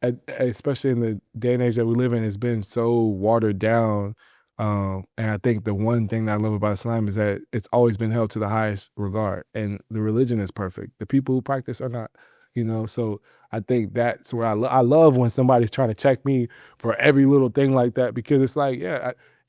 especially in the day and age that we live in, has been so watered down. And I think the one thing that I love about Islam is that it's always been held to the highest regard. And the religion is perfect. The people who practice are not. So I think that's where I love when somebody's trying to check me for every little thing like that, because it's like,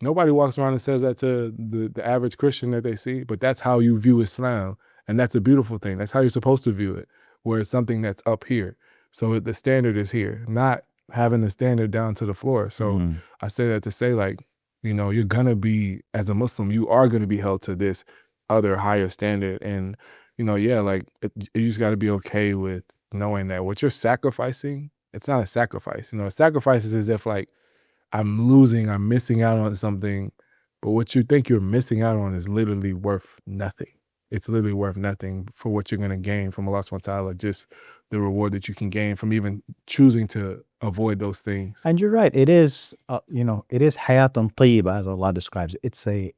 nobody walks around and says that to the average Christian that they see, but that's how you view Islam. And that's a beautiful thing. That's how you're supposed to view it, where it's something that's up here. So the standard is here, not having the standard down to the floor. So I say that to say like, you're going to be, as a Muslim, you are going to be held to this other higher standard. And, like you just got to be okay with knowing that what you're sacrificing, it's not a sacrifice. A sacrifice is as if like I'm missing out on something, but what you think you're missing out on is literally worth nothing. It's literally worth nothing for what you're going to gain from Allah subhanahu wa ta'ala, just the reward that you can gain from even choosing to avoid those things. And you're right. It is, it is hayatan tayyiba, as Allah describes it. It's a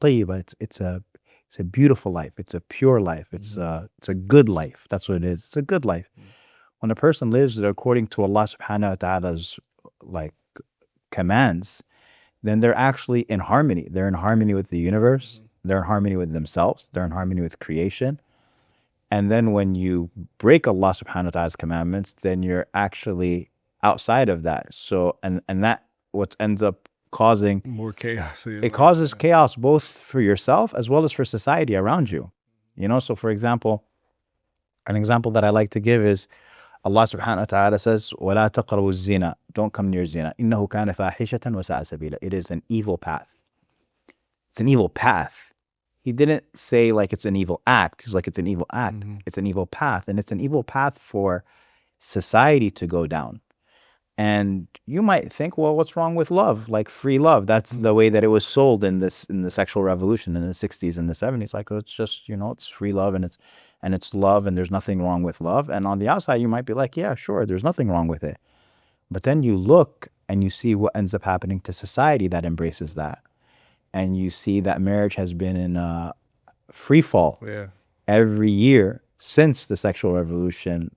tayyiba. It's a beautiful life. It's a pure life. It's a good life. That's what it is. It's a good life. When a person lives according to Allah subhanahu wa ta'ala's like commands, then they're actually in harmony. They're in harmony with the universe. They're in harmony with themselves. They're in harmony with creation. And then when you break Allah subhanahu wa ta'ala's commandments, then you're actually outside of that. So, and that what ends up causing more chaos. It causes chaos both for yourself as well as for society around you. So for example, an example that I like to give is Allah subhanahu wa ta'ala says, وَلَا تَقْرَبُوا الزِّنَا. Don't come near zina. إِنَّهُ كَانَ فَاحِشَةً وَسَاءَ سَبِيلًا. It is an evil path. It's an evil path. He didn't say like it's an evil act. He's like, it's an evil act. It's an evil path. And it's an evil path for society to go down. And you might think, well, what's wrong with love? Like free love. That's the way that it was sold in the sexual revolution in the 60s and the 70s. Like, it's just, it's free love and it's love and there's nothing wrong with love. And on the outside, you might be like, yeah, sure, there's nothing wrong with it. But then you look and you see what ends up happening to society that embraces that. And you see that marriage has been in a free fall every year since the sexual revolution.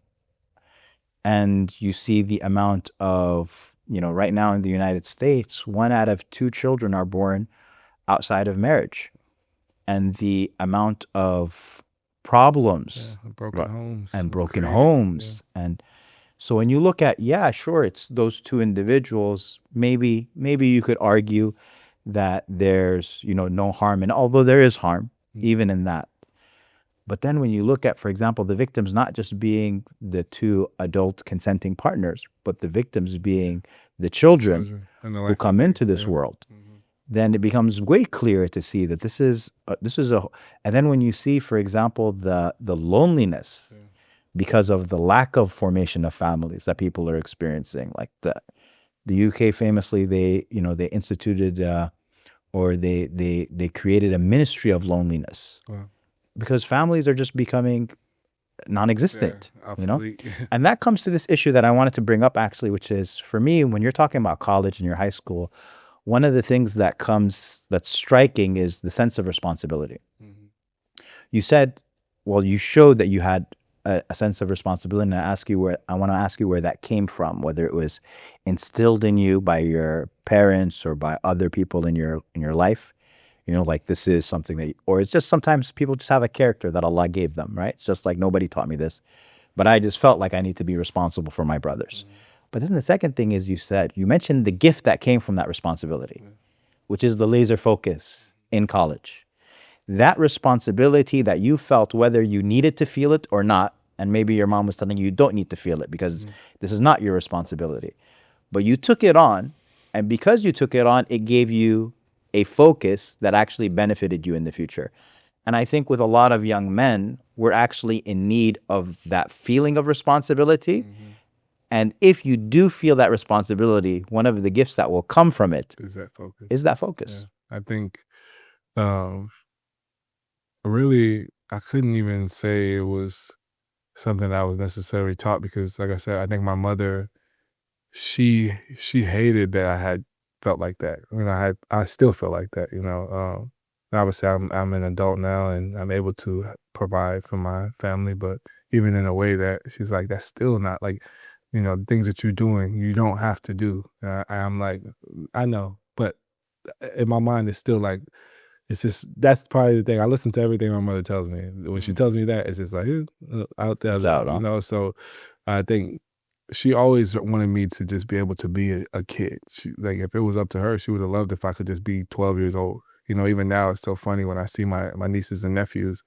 And you see the amount of, right now in the United States, 1 out of 2 children are born outside of marriage. And the amount of problems broken homes. And so when you look at, sure, it's those 2 individuals, maybe you could argue that there's, no harm. And although there is harm, even in that. But then when you look at, for example, the victims not just being the 2 adult consenting partners, but the victims being the children who come into this world, then it becomes way clearer to see that this is a. And then when you see, for example, the loneliness because of the lack of formation of families that people are experiencing, like the UK famously, they instituted or they created a ministry of loneliness. Wow. Because families are just becoming non-existent, And that comes to this issue that I wanted to bring up actually, which is, for me, when you're talking about college and your high school, one of the things that's striking is the sense of responsibility. You said, well, you showed that you had a sense of responsibility, and I want to ask you where that came from, whether it was instilled in you by your parents or by other people in your life. Like this is something that, or it's just sometimes people just have a character that Allah gave them, right? It's just like, nobody taught me this, but I just felt like I need to be responsible for my brothers. But then the second thing is, you mentioned the gift that came from that responsibility, which is the laser focus in college. That responsibility that you felt, whether you needed to feel it or not, and maybe your mom was telling you don't need to feel it because this is not your responsibility, but you took it on, and because you took it on, it gave you a focus that actually benefited you in the future. And I think with a lot of young men, we're actually in need of that feeling of responsibility. And if you do feel that responsibility, one of the gifts that will come from it is that focus. Yeah. I think really, I couldn't even say it was something that I was necessarily taught, because like I said, I think my mother, she hated that I had felt like that. I still feel like that, Obviously, I'm an adult now and I'm able to provide for my family, but even in a way that she's like, that's still not like, things that you're doing, you don't have to do. I'm like, I know, but in my mind, it's still like, it's just, that's probably the thing. I listen to everything my mother tells me. When she tells me that, it's just like, out there, So I think she always wanted me to just be able to be a kid. Like, if it was up to her, she would have loved if I could just be 12 years old. Even now, it's so funny when I see my nieces and nephews,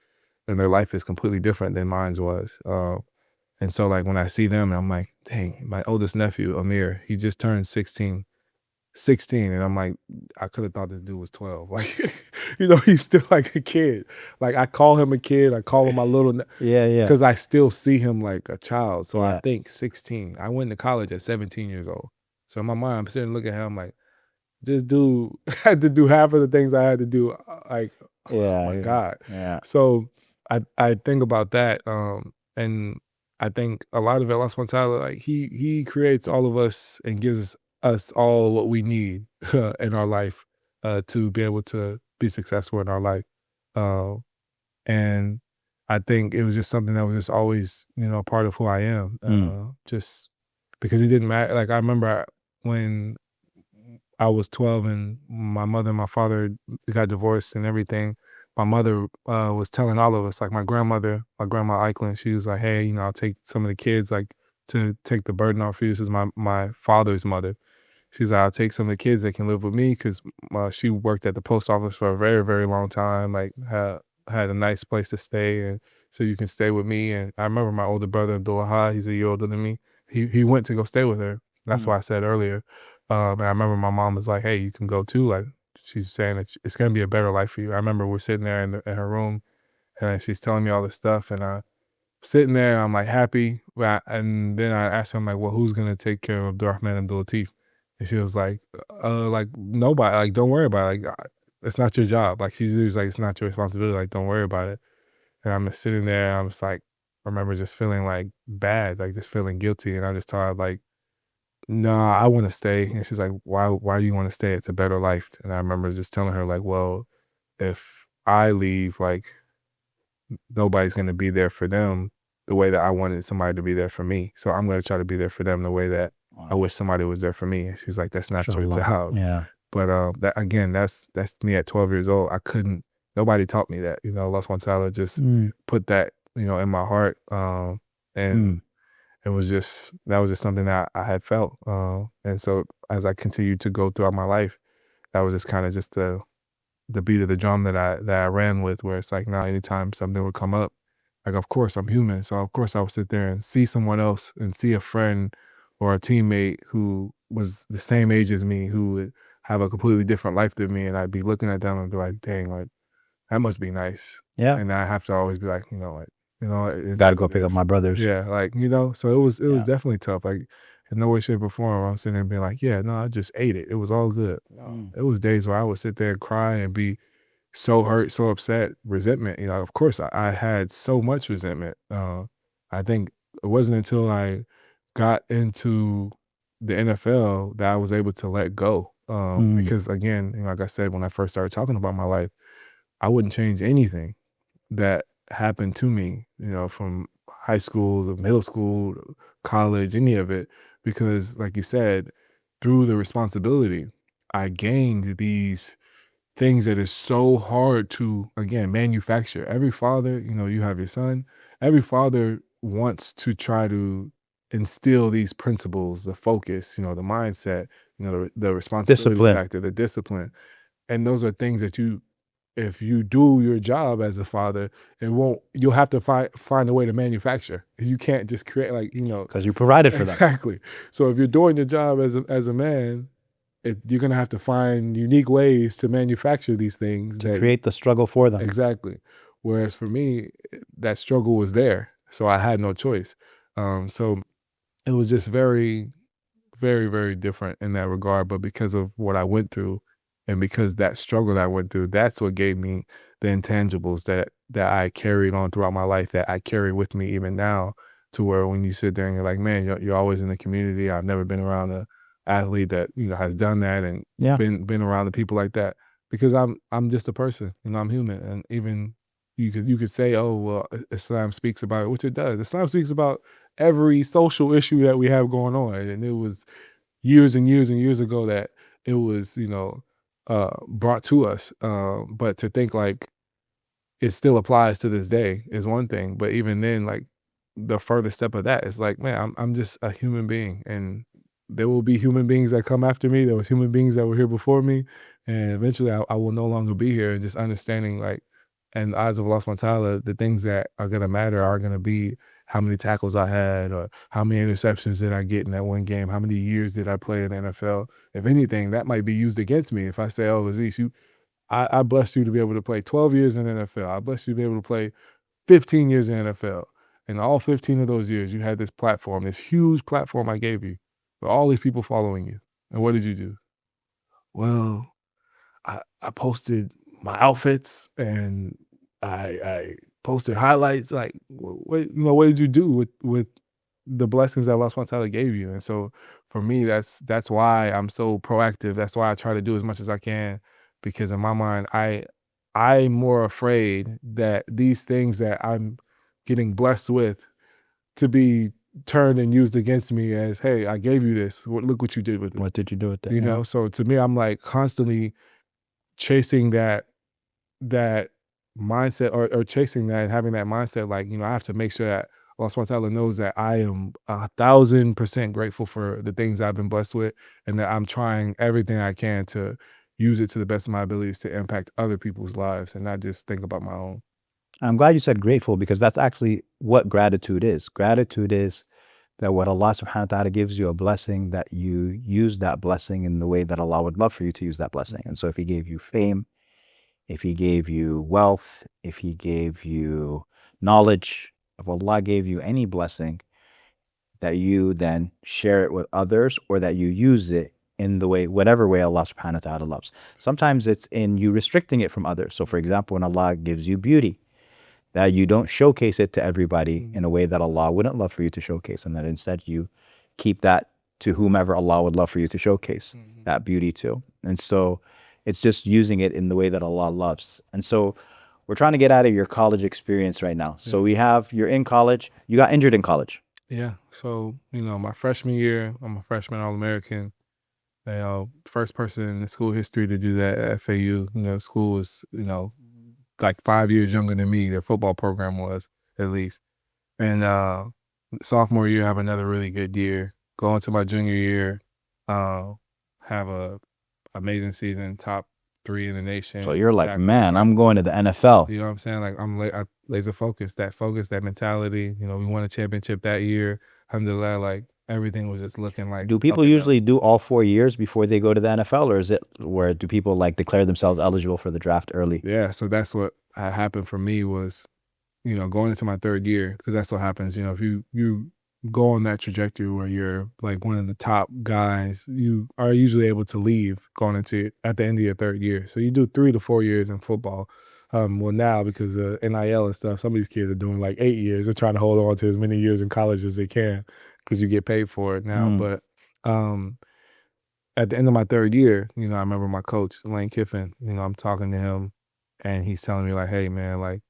and their life is completely different than mine was. And so, like, when I see them, and I'm like, dang, my oldest nephew, Amir, he just turned 16, and I'm like, I could have thought this dude was 12. Like, he's still like a kid. Like, I call him a kid. I call him my little, because I still see him like a child. So I think 16. I went to college at 17 years old. So in my mind, I'm sitting looking at him like, this dude had to do half of the things I had to do. Like, oh my God. Yeah. So I think about that. And I think a lot of it, Allah subhanahu wa ta'ala, like he creates all of us and gives us all what we need in our life to be able to be successful in our life. And I think it was just something that was just always, part of who I am. Just because it didn't matter. Like, I remember when I was 12 and my mother and my father got divorced and everything, my mother was telling all of us, like my grandma Eichland, she was like, hey, you know, I'll take some of the kids, like, to take the burden off you. This is my father's mother. She's like, I'll take some of the kids that can live with me, because she worked at the post office for a very, very long time, like had a nice place to stay, and so you can stay with me. And I remember my older brother, Abdullah, he's a year older than me. He went to go stay with her. That's why I said earlier. And I remember my mom was like, hey, you can go too. Like, she's saying that it's going to be a better life for you. I remember we're sitting there in her room, and she's telling me all this stuff, and sitting there, I'm like happy. And then I asked her, I'm like, well, who's going to take care of Abdurrahman and Abdul Latif? And she was like nobody, like, don't worry about it. Like, it's not your job. Like, she was like, it's not your responsibility. Like, don't worry about it. And I'm just sitting there, I'm just like, I remember just feeling like bad, like just feeling guilty. And I just told her, like, no, I want to stay. And she's like, why do you want to stay? It's a better life. And I remember just telling her, like, well, if I leave, like, nobody's going to be there for them the way that I wanted somebody to be there for me. So I'm going to try to be there for them the way that I wish somebody was there for me. And she's like, that's not your job. Yeah. But that, again, that's me at 12 years old. Nobody taught me that. You know, Allah subhanahu wa ta'ala just put that, you know, in my heart. And it was just, that was just something that I had felt. And so as I continued to go throughout my life, that was just kind of just the beat of the drum that I ran with, where it's like, now anytime something would come up, like, of course I'm human. So of course I would sit there and see someone else and see a friend or a teammate who was the same age as me, who would have a completely different life than me. And I'd be looking at them and be like, dang, like, that must be nice. Yeah. And I have to always be like, you know, gotta go pick up my brothers. Yeah. Like, you know, so it was definitely tough. Like, in no way, shape, or form, I'm sitting there being like, yeah, no, I just ate it. It was all good. It was days where I would sit there and cry and be so hurt, so upset, resentment. You know, of course, I had so much resentment. I think it wasn't until I got into the NFL that I was able to let go. Because, again, you know, like I said, when I first started talking about my life, I wouldn't change anything that happened to me, you know, from high school to middle school to college, any of it, because, like you said, through the responsibility, I gained these things that is so hard to, again, manufacture. Every father, you know, you have your son, every father wants to try to instill these principles, the focus, you know, the mindset, you know, the responsibility factor, the discipline. And those are things that if you do your job as a father, you'll have to find a way to manufacture. You can't just create, like, you know. Because you provided for them. Exactly. So if you're doing your job as a man, you're going to have to find unique ways to manufacture these things. To create the struggle for them. Exactly. Whereas for me, that struggle was there. So I had no choice. So it was just very, very, very different in that regard. But because of what I went through, and because that struggle that I went through, that's what gave me the intangibles that I carried on throughout my life, that I carry with me even now, to where when you sit there and you're like, man, you're always in the community. I've never been around an athlete that, you know, has done that and been around the people like that, because I'm just a person, you know, I'm human. And even you could say, oh, well, Islam speaks about it, which it does. Islam speaks about every social issue that we have going on. And it was years and years and years ago that it was, you know, brought to us. But to think like it still applies to this day is one thing. But even then, like, the further step of that is like, man, I'm just a human being, and there will be human beings that come after me. There was human beings that were here before me, and eventually I will no longer be here. And just understanding, like, in the eyes of Allah subhanahu wa ta'ala, the things that are gonna matter are gonna be how many tackles I had, or how many interceptions did I get in that one game, how many years did I play in the NFL. If anything, that might be used against me if I say, oh, Azeez, I blessed you to be able to play 12 years in the NFL. I blessed you to be able to play 15 years in the NFL. And all 15 of those years, you had this platform, this huge platform I gave you, with all these people following you. And what did you do? Well, I posted my outfits, and I posted highlights. Like, what did you do with the blessings that Allah subhanahu wa ta'ala gave you? And so for me, that's why I'm so proactive. That's why I try to do as much as I can, because in my mind, I'm more afraid that these things that I'm getting blessed with to be turned and used against me as, hey, I gave you this. Look what you did with it. What did you do with it? You know, so to me, I'm like constantly chasing that mindset or chasing that and having that mindset, like, I have to make sure that Allah subhanahu wa ta'ala knows that I am 1,000% grateful for the things I've been blessed with, and that I'm trying everything I can to use it to the best of my abilities to impact other people's lives and not just think about my own. I'm glad you said grateful, because that's actually what gratitude is. Gratitude is that what Allah subhanahu wa ta'ala gives you a blessing, that you use that blessing in the way that Allah would love for you to use that blessing. And so if He gave you fame, if He gave you wealth, if He gave you knowledge, if Allah gave you any blessing, that you then share it with others, or that you use it in the way, whatever way Allah subhanahu wa ta'ala loves. Sometimes it's in you restricting it from others. So for example, when Allah gives you beauty, that you don't showcase it to everybody in a way that Allah wouldn't love for you to showcase, and that instead you keep that to whomever Allah would love for you to showcase that beauty to. And so it's just using it in the way that Allah loves. And so we're trying to get out of your college experience right now. So you're in college, you got injured in college. Yeah. So, my freshman year, I'm a freshman All-American. First person in the school history to do that at FAU. School was, like 5 years younger than me. Their football program was, at least. And sophomore year, have another really good year. Go into my junior year, have a amazing season, top 3 in the nation. So you're like, man, I'm going to the NFL. You know what I'm saying? Like, I'm laser focused, that mentality. We won a championship that year. Alhamdulillah, like, everything was just looking like. Do people usually do all 4 years before they go to the NFL, or is it where do people like declare themselves eligible for the draft early? Yeah, so that's what happened for me was, going into my 3rd year, because that's what happens. If you go on that trajectory where you're like one of the top guys, you are usually able to leave going into at the end of your 3rd year. So you do 3 to 4 years in football. Well, now because of NIL and stuff, some of these kids are doing like 8 years. They're trying to hold on to as many years in college as they can because you get paid for it now. But at the end of my 3rd year, I remember my coach, Lane Kiffin, I'm talking to him and he's telling me like, hey man, like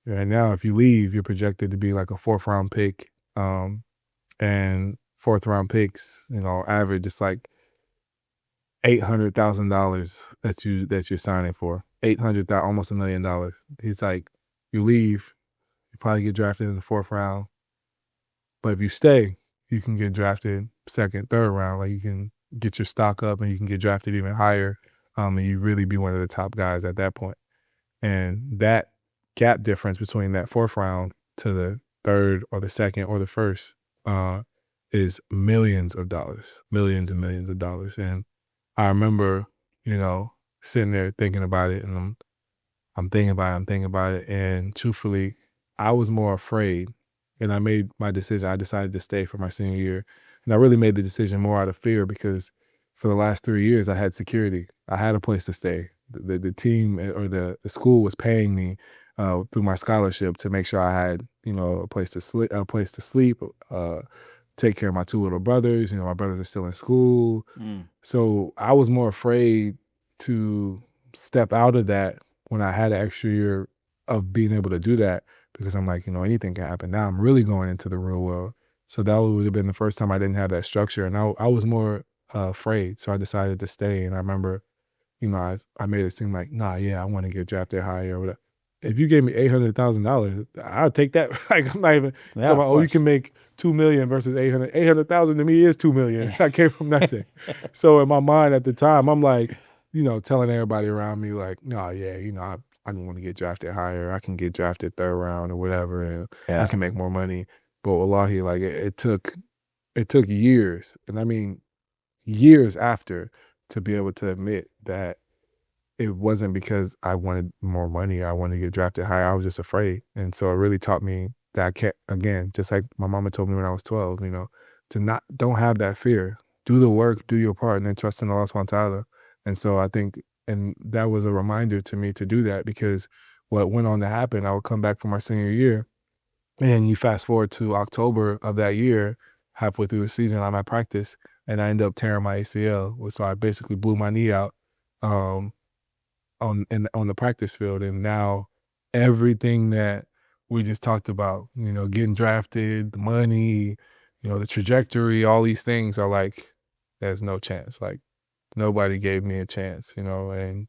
right now, if you leave, you're projected to be like a 4th round pick. And 4th round picks, average just like $800,000 that you're signing for. $800,000, almost $1 million. He's like, you leave, you probably get drafted in the 4th round. But if you stay, you can get drafted 2nd, 3rd round. Like you can get your stock up and you can get drafted even higher. And you really be one of the top guys at that point. And that gap difference between that 4th round to the 3rd or the 2nd or the 1st is millions of dollars, millions and millions of dollars. And I remember, sitting there thinking about it, and I'm thinking about it. And truthfully, I was more afraid, and I made my decision. I decided to stay for my senior year. And I really made the decision more out of fear because for the last 3 years, I had security. I had a place to stay. The team or the school was paying me through my scholarship to make sure I had, a place to sleep, take care of my 2 little brothers. My brothers are still in school. So I was more afraid to step out of that when I had an extra year of being able to do that, because I'm like, anything can happen. Now I'm really going into the real world. So that would have been the first time I didn't have that structure. And I was more afraid. So I decided to stay. And I remember, I made it seem like, I want to get drafted higher or whatever. If you gave me $800,000, I'd take that. Like, I'm not even talking about, you can make $2 million versus $800,000. $800,000 to me is $2 million. I came from nothing. So in my mind at the time, I'm like, telling everybody around me like, I don't want to get drafted higher. I can get drafted 3rd round or whatever, and I can make more money. But wallahi, like it took years, and I mean years after, to be able to admit that it wasn't because I wanted more money. I wanted to get drafted higher. I was just afraid. And so it really taught me that I can't, again, just like my mama told me when I was 12, don't have that fear. Do the work, do your part, and then trust in Allah subhanahu wa ta'ala. And so I think, and that was a reminder to me to do that, because what went on to happen, I would come back for my senior year, and you fast forward to October of that year, halfway through the season, I'm at practice, and I end up tearing my ACL. So I basically blew my knee out on the practice field. And now everything that we just talked about, getting drafted, the money, the trajectory, all these things are like, there's no chance. Like, nobody gave me a chance, and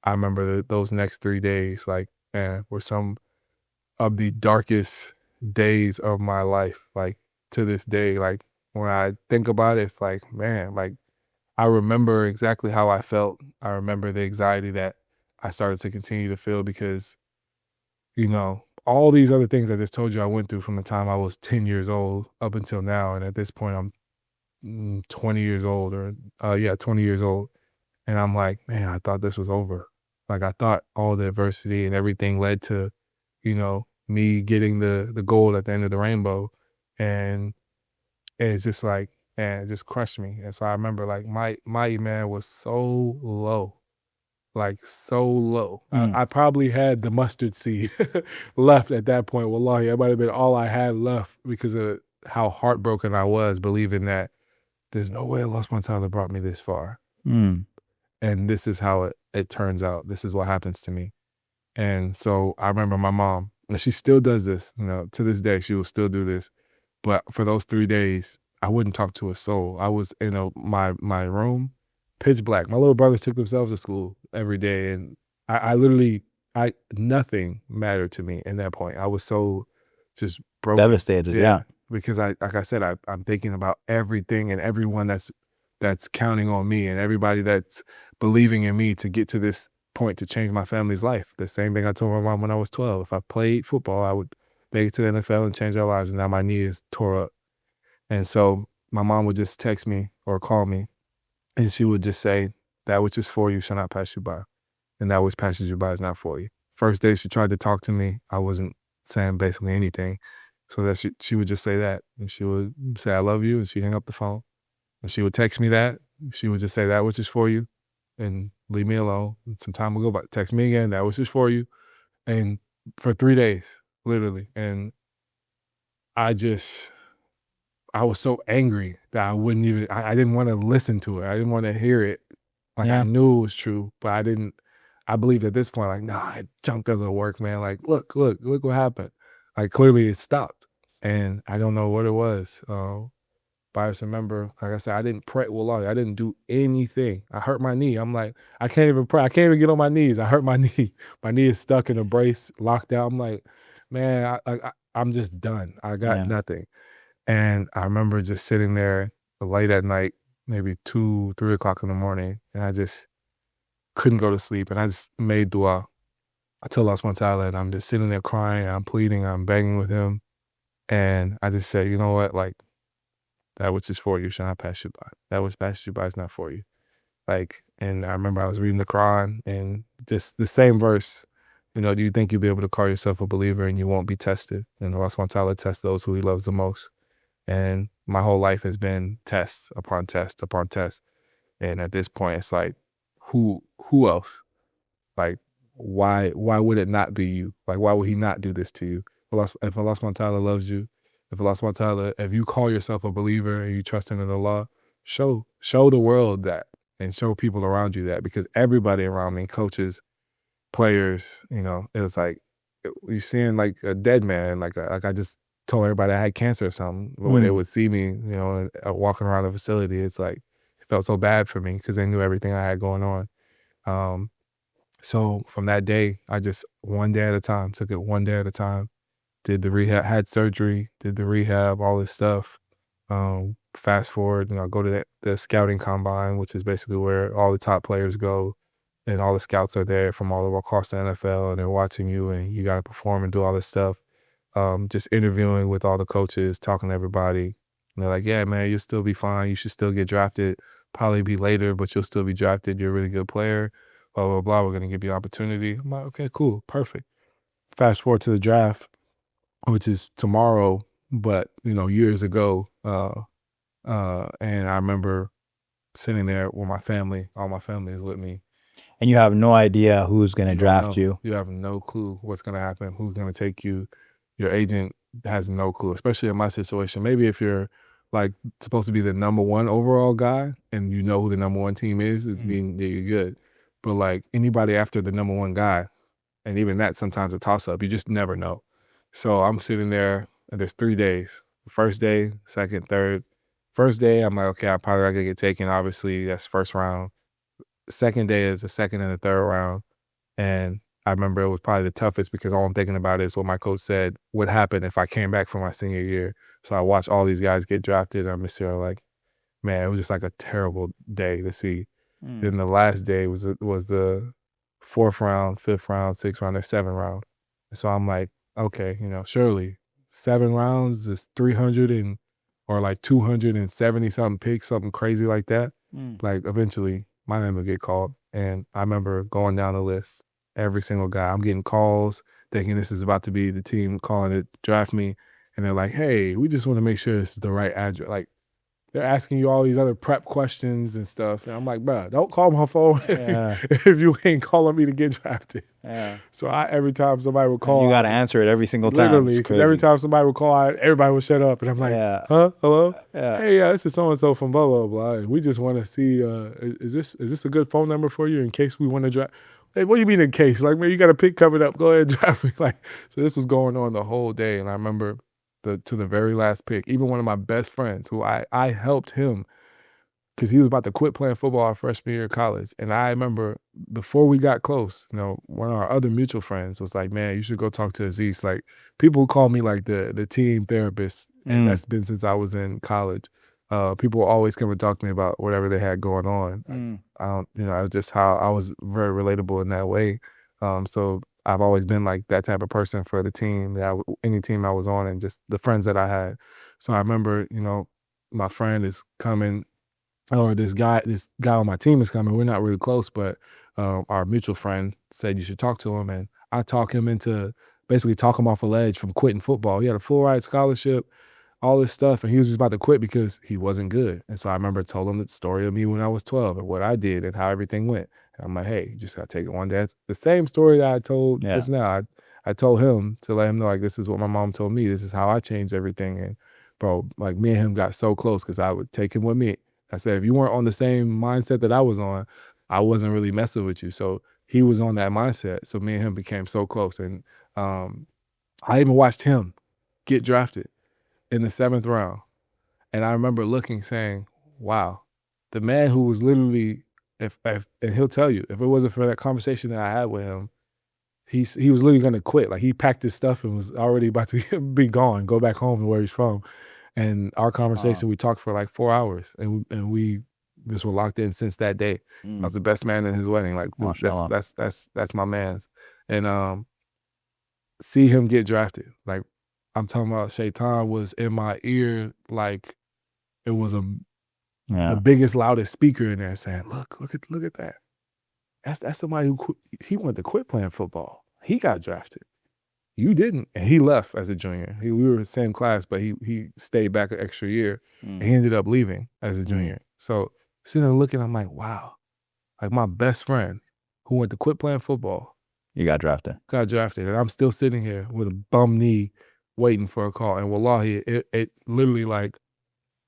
I remember those next 3 days, like, man, were some of the darkest days of my life. Like, to this day, like, when I think about it, it's like, man, like, I remember exactly how I felt. I remember the anxiety that I started to continue to feel because, all these other things I just told you I went through from the time I was 10 years old up until now. And at this point, I'm 20 years old, 20 years old. And I'm like, man, I thought this was over. Like, I thought all the adversity and everything led to, me getting the gold at the end of the rainbow. And it's just like, man, it just crushed me. And so I remember, like, my iman was so low, like, so low. I probably had the mustard seed left at that point. Wallahi, it might have been all I had left because of how heartbroken I was, believing that there's no way Allah subhanahu wa ta'ala brought me this far. And this is how it turns out. This is what happens to me. And so I remember my mom, and she still does this, to this day, she will still do this. But for those 3 days, I wouldn't talk to a soul. I was in my room, pitch black. My little brothers took themselves to school every day. And I literally, nothing mattered to me in that point. I was so just broken. Devastated, yeah. Because like I said, I'm thinking about everything and everyone that's counting on me and everybody that's believing in me to get to this point to change my family's life. The same thing I told my mom when I was 12. If I played football, I would make it to the NFL and change our lives. And now my knee is tore up. And so my mom would just text me or call me, and she would just say, that which is for you shall not pass you by. And that which passes you by is not for you. First day she tried to talk to me, I wasn't saying basically anything. So that she would just say that. And she would say, I love you. And she'd hang up the phone. And she would text me that. She would just say, that which is for you, and leave me alone. And some time would go by, text me again, that which is for you. And for 3 days, literally. And I was so angry that I wouldn't even, I didn't want to listen to it. I didn't want to hear it. Like, I knew it was true, but I believed at this point, like, nah, I junked other work, man. Like, look what happened. Like, clearly it stopped. And I don't know what it was. But I just remember, like I said, I didn't pray. Wallahi, I didn't do anything. I hurt my knee. I'm like, I can't even pray. I can't even get on my knees. I hurt my knee. My knee is stuck in a brace, locked out. I'm like, man, I'm just done. I got nothing. And I remember just sitting there late at night, maybe 2, 3 o'clock in the morning, and I just couldn't go to sleep. And I just made dua. I told Allah subhanahu wa ta'ala, and I'm just sitting there crying, I'm pleading, I'm begging with him. And I just said, you know what, like, that which is for you shall not pass you by. That which passes you by is not for you. Like, and I remember I was reading the Quran, and just the same verse, do you think you'll be able to call yourself a believer and you won't be tested? And Allah subhanahu wa ta'ala tests those who he loves the most. And my whole life has been test upon test upon test. And at this point, it's like, who else? Like, why would it not be you? Like, why would he not do this to you? If Allah subhanahu wa ta'ala loves you, if you call yourself a believer and you trust in Allah, show the world that, and show people around you that, because everybody around me, coaches, players, it was like, you're seeing like a dead man, like I just told everybody I had cancer or something. When they would see me, walking around the facility, it's like, it felt so bad for me because they knew everything I had going on. So from that day, I just one day at a time, took it one day at a time. Did the rehab, had surgery, did the rehab, all this stuff. Fast forward, go to the scouting combine, which is basically where all the top players go, and all the scouts are there from all over across the NFL, and they're watching you, and you got to perform and do all this stuff. Just interviewing with all the coaches, talking to everybody. And they're like, yeah, man, you'll still be fine. You should still get drafted. Probably be later, but you'll still be drafted. You're a really good player. Blah, blah, blah. We're going to give you an opportunity. I'm like, okay, cool. Perfect. Fast forward to the draft, which is tomorrow, but, years ago. And I remember sitting there with my family. All my family is with me. And you have no idea who's going to draft you. You have no clue what's going to happen, who's going to take you. Your agent has no clue, especially in my situation. Maybe if you're like supposed to be the number 1 overall guy and you know who the number 1 team is, then you're good. But like anybody after the number 1 guy, and even that sometimes a toss up, you just never know. So I'm sitting there, and there's 3 days. First day, second, third. First day, I'm like, okay, I'm probably not gonna get taken. Obviously, that's first round. Second day is the second and the third round. And I remember it was probably the toughest because all I'm thinking about is what my coach said would happen if I came back for my senior year. So I watched all these guys get drafted. I'm just here like, man, it was just like a terrible day to see. Then the last day was the 4th round, 5th round, 6th round, or 7th round. And so I'm like, okay, surely 7 rounds is 300 or like 270 something picks, something crazy like that. Like eventually my name will get called. And I remember going down the list, every single guy. I'm getting calls thinking this is about to be the team calling to draft me. And they're like, hey, we just want to make sure this is the right address. Like, they're asking you all these other prep questions and stuff. And I'm like, bro, don't call my phone if you ain't calling me to get drafted. Yeah. So every time somebody would call. You got to answer it every single time. Literally, because every time somebody would call, everybody would shut up. And I'm like, huh? Hello? Yeah. Hey, this is so-and-so from blah, blah, blah. We just want to see, is this a good phone number for you in case we want to draft? Hey, what do you mean in case? Like, man, you got a pick covered up. Go ahead and draft me. Like, so this was going on the whole day. And I remember to the very last pick, even one of my best friends who I helped him because he was about to quit playing football our freshman year of college. And I remember before we got close, one of our other mutual friends was like, man, you should go talk to Azeez. Like, people call me like the team therapist, and that's been since I was in college. People always come and talk to me about whatever they had going on. I don't, it was just how I was very relatable in that way. So I've always been like that type of person for the team, any team I was on, and just the friends that I had. So I remember, my friend is coming, or this guy on my team is coming. We're not really close, but our mutual friend said you should talk to him, and I talk him into basically talk him off a ledge from quitting football. He had a full ride scholarship, all this stuff, and he was just about to quit because he wasn't good. And so I remember told him the story of me when I was 12 and what I did and how everything went. And I'm like, hey, you just got to take it one day. It's the same story that I told just now. I told him to let him know, like, this is what my mom told me. This is how I changed everything. And, bro, like, me and him got so close because I would take him with me. I said, if you weren't on the same mindset that I was on, I wasn't really messing with you. So he was on that mindset. So me and him became so close. And I even watched him get drafted in the 7th round. And I remember looking, saying, wow, the man who was literally, and he'll tell you, if it wasn't for that conversation that I had with him, he was literally going to quit. Like, he packed his stuff and was already about to be gone, go back home to where he's from. And our conversation, we talked for like 4 hours, and we just were locked in since that day. I was the best man in his wedding. Like, that's my man's. And see him get drafted, like, I'm talking about, Shaitan was in my ear like it was the biggest, loudest speaker in there saying, look at that. That's somebody who he wanted to quit playing football. He got drafted. You didn't. And he left as a junior. We were in the same class, but he stayed back an extra year. And he ended up leaving as a junior. So sitting there looking, I'm like, wow. Like, my best friend who went to quit playing football. You got drafted. And I'm still sitting here with a bum knee waiting for a call. And wallahi, it literally like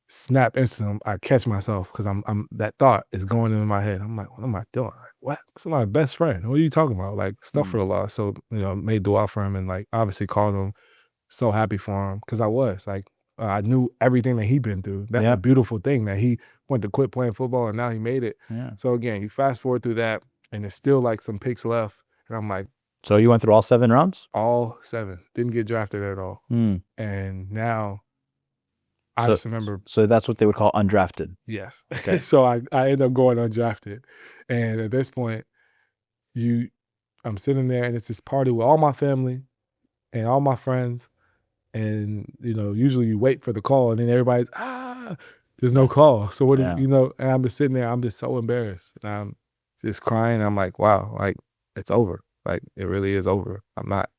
snap instant. I catch myself because I'm that thought is going in my head. I'm like, what am I doing? Like, what? It's my best friend. What are you talking about? Like, stuff for the law. So, made dua for him and like obviously called him. So happy for him because I was like, I knew everything that he'd been through. That's a beautiful thing that he went to quit playing football and now he made it. Yeah. So again, you fast forward through that and there's still like some picks left. And I'm like, so you went through all 7 rounds? All 7. Didn't get drafted at all. And now I just remember. So that's what they would call undrafted. Yes. Okay. So I ended up going undrafted. And at this point, I'm sitting there and it's this party with all my family and all my friends. And, usually you wait for the call and then everybody's, there's no call. So what, and I'm just sitting there, I'm just so embarrassed. And I'm just crying. I'm like, wow, like, it's over. Like, it really is over. I'm not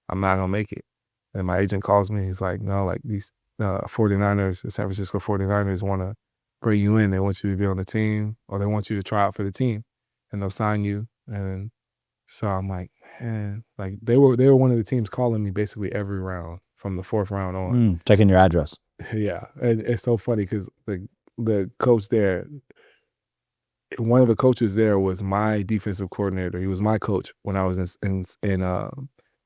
gonna make it. And my agent calls me. He's like, no, like, these 49ers, the San Francisco 49ers want to bring you in. They want you to be on the team, or they want you to try out for the team, and they'll sign you. And so I'm like, man, like, they were one of the teams calling me basically every round from the 4th round on. Checking your address. Yeah, and it's so funny because the coach there. One of the coaches there was my defensive coordinator. He was my coach when I was in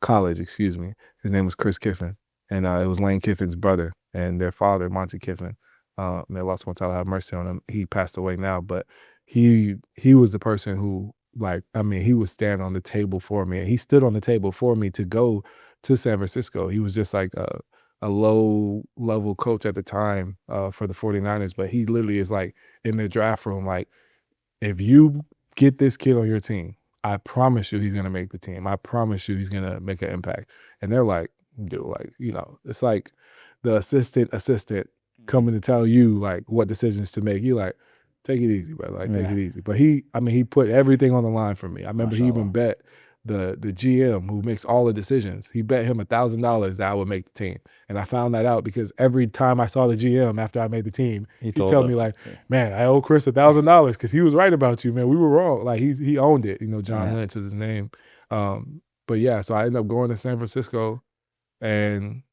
college, excuse me. His name was Chris Kiffin. And it was Lane Kiffin's brother and their father, Monty Kiffin. May Allah subhanahu wa ta'ala have mercy on him. He passed away now, but he was the person who like, I mean, he would stand on the table for me, and he stood on the table for me to go to San Francisco. He was just like a low level coach at the time for the 49ers, but he literally is like in the draft room, like, if you get this kid on your team, I promise you he's gonna make the team. I promise you he's gonna make an impact. And they're like, dude, like, you know, it's like the assistant coming to tell you like what decisions to make. You like, take it easy, brother. Like, take it easy. But he put everything on the line for me. I remember he even bet the GM who makes all the decisions. He bet him $1,000 that I would make the team. And I found that out because every time I saw the GM after I made the team, he'd tell me like, man, I owe Chris $1,000 because he was right about you, man. We were wrong. Like he owned it. You know, John Lynch is his name. But yeah, so I ended up going to San Francisco, and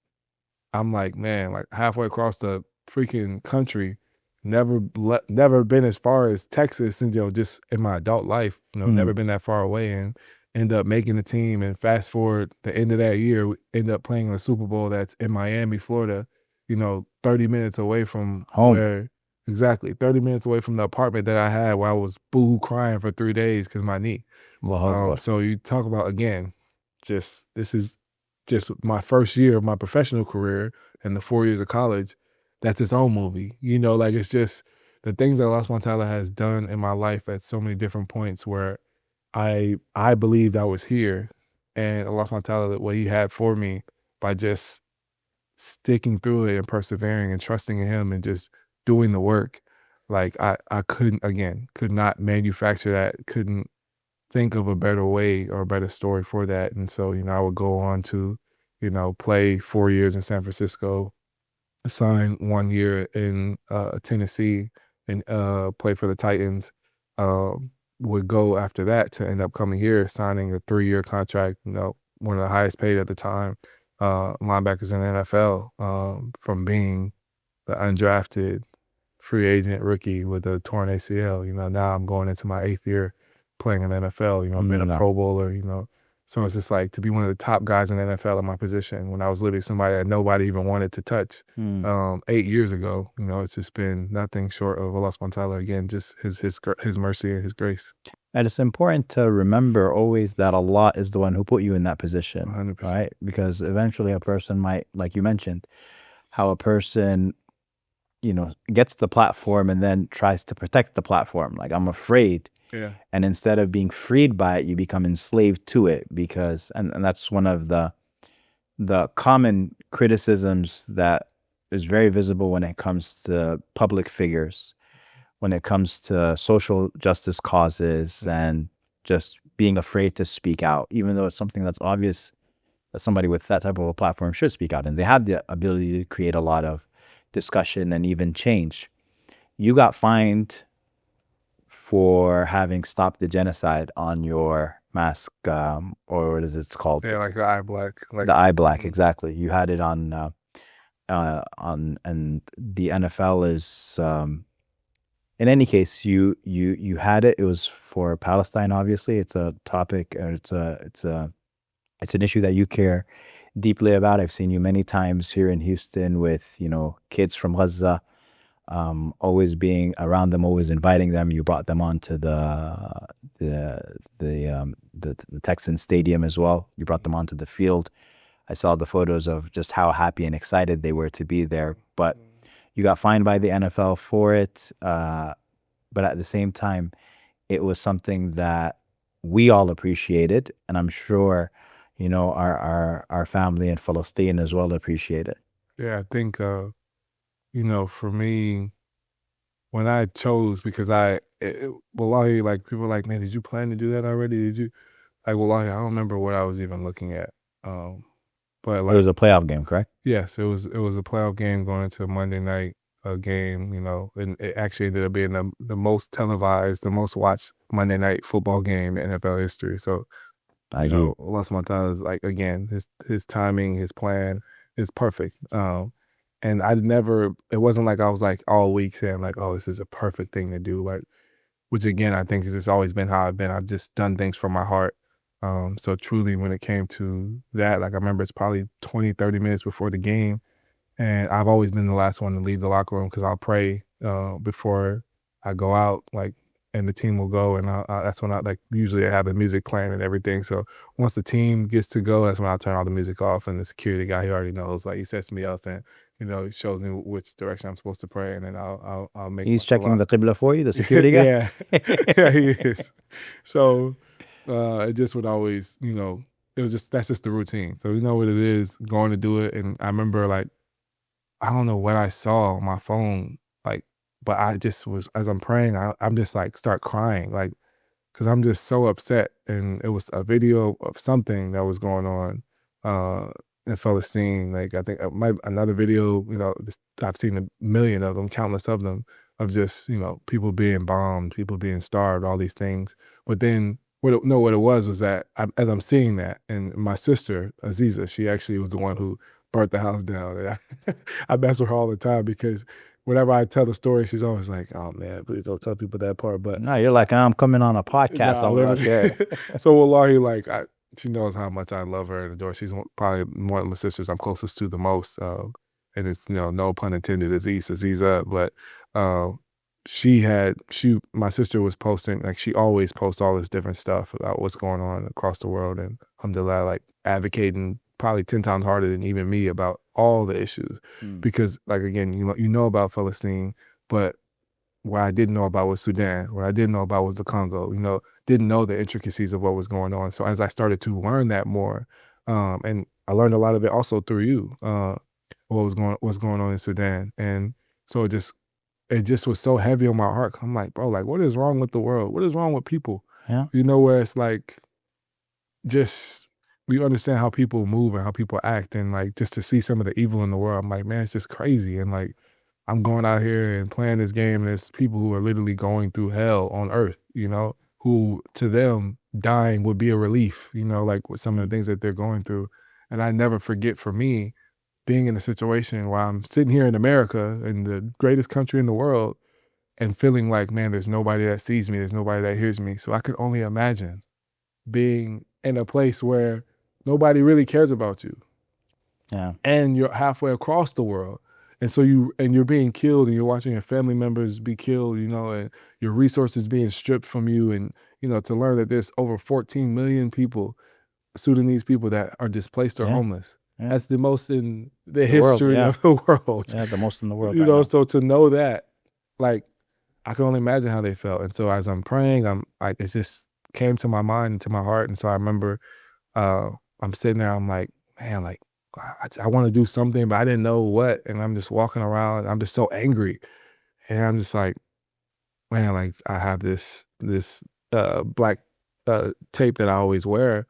I'm like, man, like halfway across the freaking country, never been as far as Texas, and, you know, just in my adult life, you know, never been that far away, and end up making the team. And fast forward the end of that year, we end up playing a Super Bowl that's in Miami, Florida, you know, 30 minutes away from home. Exactly, 30 minutes away from the apartment that I had where I was boo crying for 3 days because my knee. So you talk about, again, this is just my first year of my professional career and the 4 years of college. That's its own movie. You know, like, it's just the things that Allah subhanahu wa ta'ala has done in my life at so many different points where I believed I was here, and Allah subhanahu wa ta'ala, what he had for me by just sticking through it and persevering and trusting in him and just doing the work. Like, I could not manufacture that, couldn't think of a better way or a better story for that. And so, you know, I would go on to, you know, play 4 years in San Francisco, sign 1 year in Tennessee, and play for the Titans. Would go after that to end up coming here, signing a 3-year contract, you know, one of the highest paid at the time linebackers in the NFL, from being the undrafted free agent rookie with a torn ACL. You know, now I'm going into my 8th year playing in the NFL, you know, I've been a Pro Bowler, you know. So it's just like to be one of the top guys in the NFL in my position when I was literally somebody that nobody even wanted to touch 8 years ago. You know, it's just been nothing short of Allah subhanahu wa ta'ala, again, just his mercy and his grace. And it's important to remember always that Allah is the one who put you in that position, 100%. right? Because eventually a person might, like you mentioned, how a person, you know, gets the platform and then tries to protect the platform. Like, I'm afraid. Yeah. And instead of being freed by it, you become enslaved to it, because, and that's one of the common criticisms that is very visible when it comes to public figures, when it comes to social justice causes, and just being afraid to speak out, even though it's something that's obvious that somebody with that type of a platform should speak out, and they have the ability to create a lot of discussion and even change. You got fined for having stopped the genocide on your mask, or what is it called? Yeah, like the eye black. Like the eye black, exactly. You had it on, and the NFL is, in any case, you had it. It was for Palestine, obviously. It's a topic, or it's an issue that you care deeply about. I've seen you many times here in Houston with, you know, kids from Gaza, always being around them, always inviting them. You brought them onto the Texans stadium as well. You brought them onto the field. I saw the photos of just how happy and excited they were to be there. But you got fined by the NFL for it. But at the same time, it was something that we all appreciated, and I'm sure, you know, our family in Palestine as well appreciate it. Yeah, I think you know, for me, when I chose, because wallahi, like, people are like, man, did you plan to do that already? Did you? Like, wallahi, I don't remember what I was even looking at. But like, It was a playoff game, correct? Yes, it was a playoff game going into a Monday night game, you know, and it actually ended up being the most televised, the most watched Monday night football game in NFL history. So, you know, Allah subhanahu wa ta'ala is like, again, his timing, his plan is perfect. And it wasn't like I was like all week saying like, oh, this is a perfect thing to do. Like, which again, I think has just always been how I've been. I've just done things from my heart. So truly, when it came to that, like, I remember it's probably 20, 30 minutes before the game. And I've always been the last one to leave the locker room because I'll pray before I go out. Like, and the team will go, and that's when I like usually I have the music playing and everything. So once the team gets to go, that's when I turn all the music off, and the security guy, he already knows, like he sets me up and he shows me which direction I'm supposed to pray, and then I'll make. He's checking the qibla for you, the security guy. Yeah, yeah, he is. So it just would always, it was that's just the routine. So you know what it is, going to do it, and I remember like I don't know what I saw on my phone, like, but I just was as I'm praying, I'm just like start crying, like, because I'm just so upset, and it was a video of something that was going on in Palestine. Like I think another video, I've seen a million of them, countless of them, of just people being bombed, people being starved, all these things. But then what it was that as I'm seeing that, and my sister Aziza, she actually was the one who burnt the house down. And I mess with her all the time because whenever I tell the story, she's always like, "Oh man, please don't tell people that part." But no, you're like, I'm coming on a podcast. So wallahi, like she knows how much I love her and adore her. She's probably one of the sisters I'm closest to the most. And it's no pun intended, Aziza, but my sister was posting, like she always posts all this different stuff about what's going on across the world, and alhamdulillah, like advocating probably 10 times harder than even me about all the issues. Because like again, you know about Palestine, but what I didn't know about was Sudan, what I didn't know about was the Congo, didn't know the intricacies of what was going on. So as I started to learn that more, and I learned a lot of it also through you, what's going on in Sudan. And so it just was so heavy on my heart. I'm like, bro, like what is wrong with the world? What is wrong with people? Yeah. Where it's like just we understand how people move and how people act, and like just to see some of the evil in the world, I'm like, man, it's just crazy. And like I'm going out here and playing this game, and there's people who are literally going through hell on earth, who to them dying would be a relief, like with some of the things that they're going through. And I never forget, for me, being in a situation where I'm sitting here in America, in the greatest country in the world, and feeling like, man, there's nobody that sees me, there's nobody that hears me. So I could only imagine being in a place where nobody really cares about you. Yeah. And you're halfway across the world. And so you're being killed, and you're watching your family members be killed, and your resources being stripped from you. And, to learn that there's over 14 million people, Sudanese people, that are displaced or homeless. Yeah. That's the most in the history of the world. Yeah, the most in the world. So to know that, like, I can only imagine how they felt. And so as I'm praying, I'm like, it just came to my mind and to my heart. And so I remember I'm sitting there, I'm like, man, like, I want to do something, but I didn't know what. And I'm just walking around, I'm just so angry. And I'm just like, man, like I have this black tape that I always wear,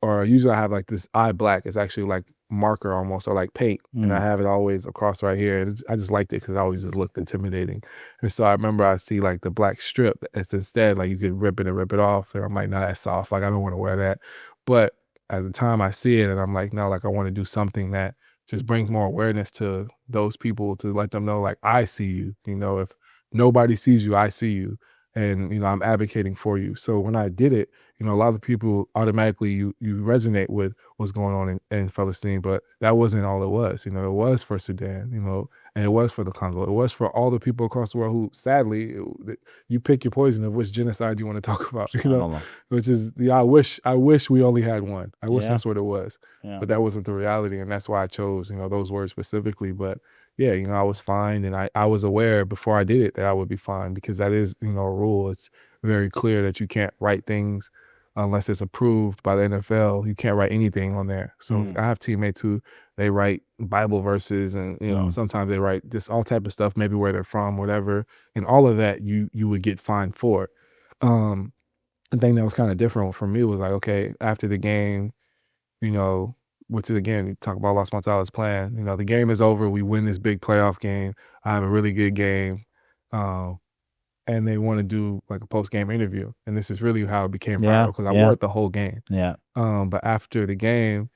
or usually I have like this eye black. It's actually like marker almost, or like paint. And I have it always across right here. And I just liked it because it always just looked intimidating. And so I remember I see like the black strip. It's instead like you could rip it and rip it off. And I'm like, no, that's soft. Like I don't want to wear that. But at the time I see it, and I'm like, no, like I want to do something that just brings more awareness to those people, to let them know, like, I see you. If nobody sees you, I see you. And, I'm advocating for you. So when I did it, a lot of people automatically, you resonate with what's going on in Palestine, but that wasn't all it was. It was for Sudan, and it was for the Congo. It was for all the people across the world who, sadly, you pick your poison of which genocide you want to talk about, which is, I wish we only had one. I wish that's what it was, but that wasn't the reality. And that's why I chose, those words specifically. But yeah, I was fine, and I was aware before I did it that I would be fine, because that is, a rule. It's very clear that you can't write things unless it's approved by the NFL. You can't write anything on there. So I have teammates who, they write Bible verses, and sometimes they write just all type of stuff, maybe where they're from, whatever, and all of that you would get fined for. The thing that was kind of different for me was like, okay, after the game, which is, again, you talk about Allah subhanahu wa ta'ala's plan. The game is over. We win this big playoff game. I have a really good game. And they want to do like a post-game interview. And this is really how it became viral, because I wore it the whole game. Yeah. But after the game,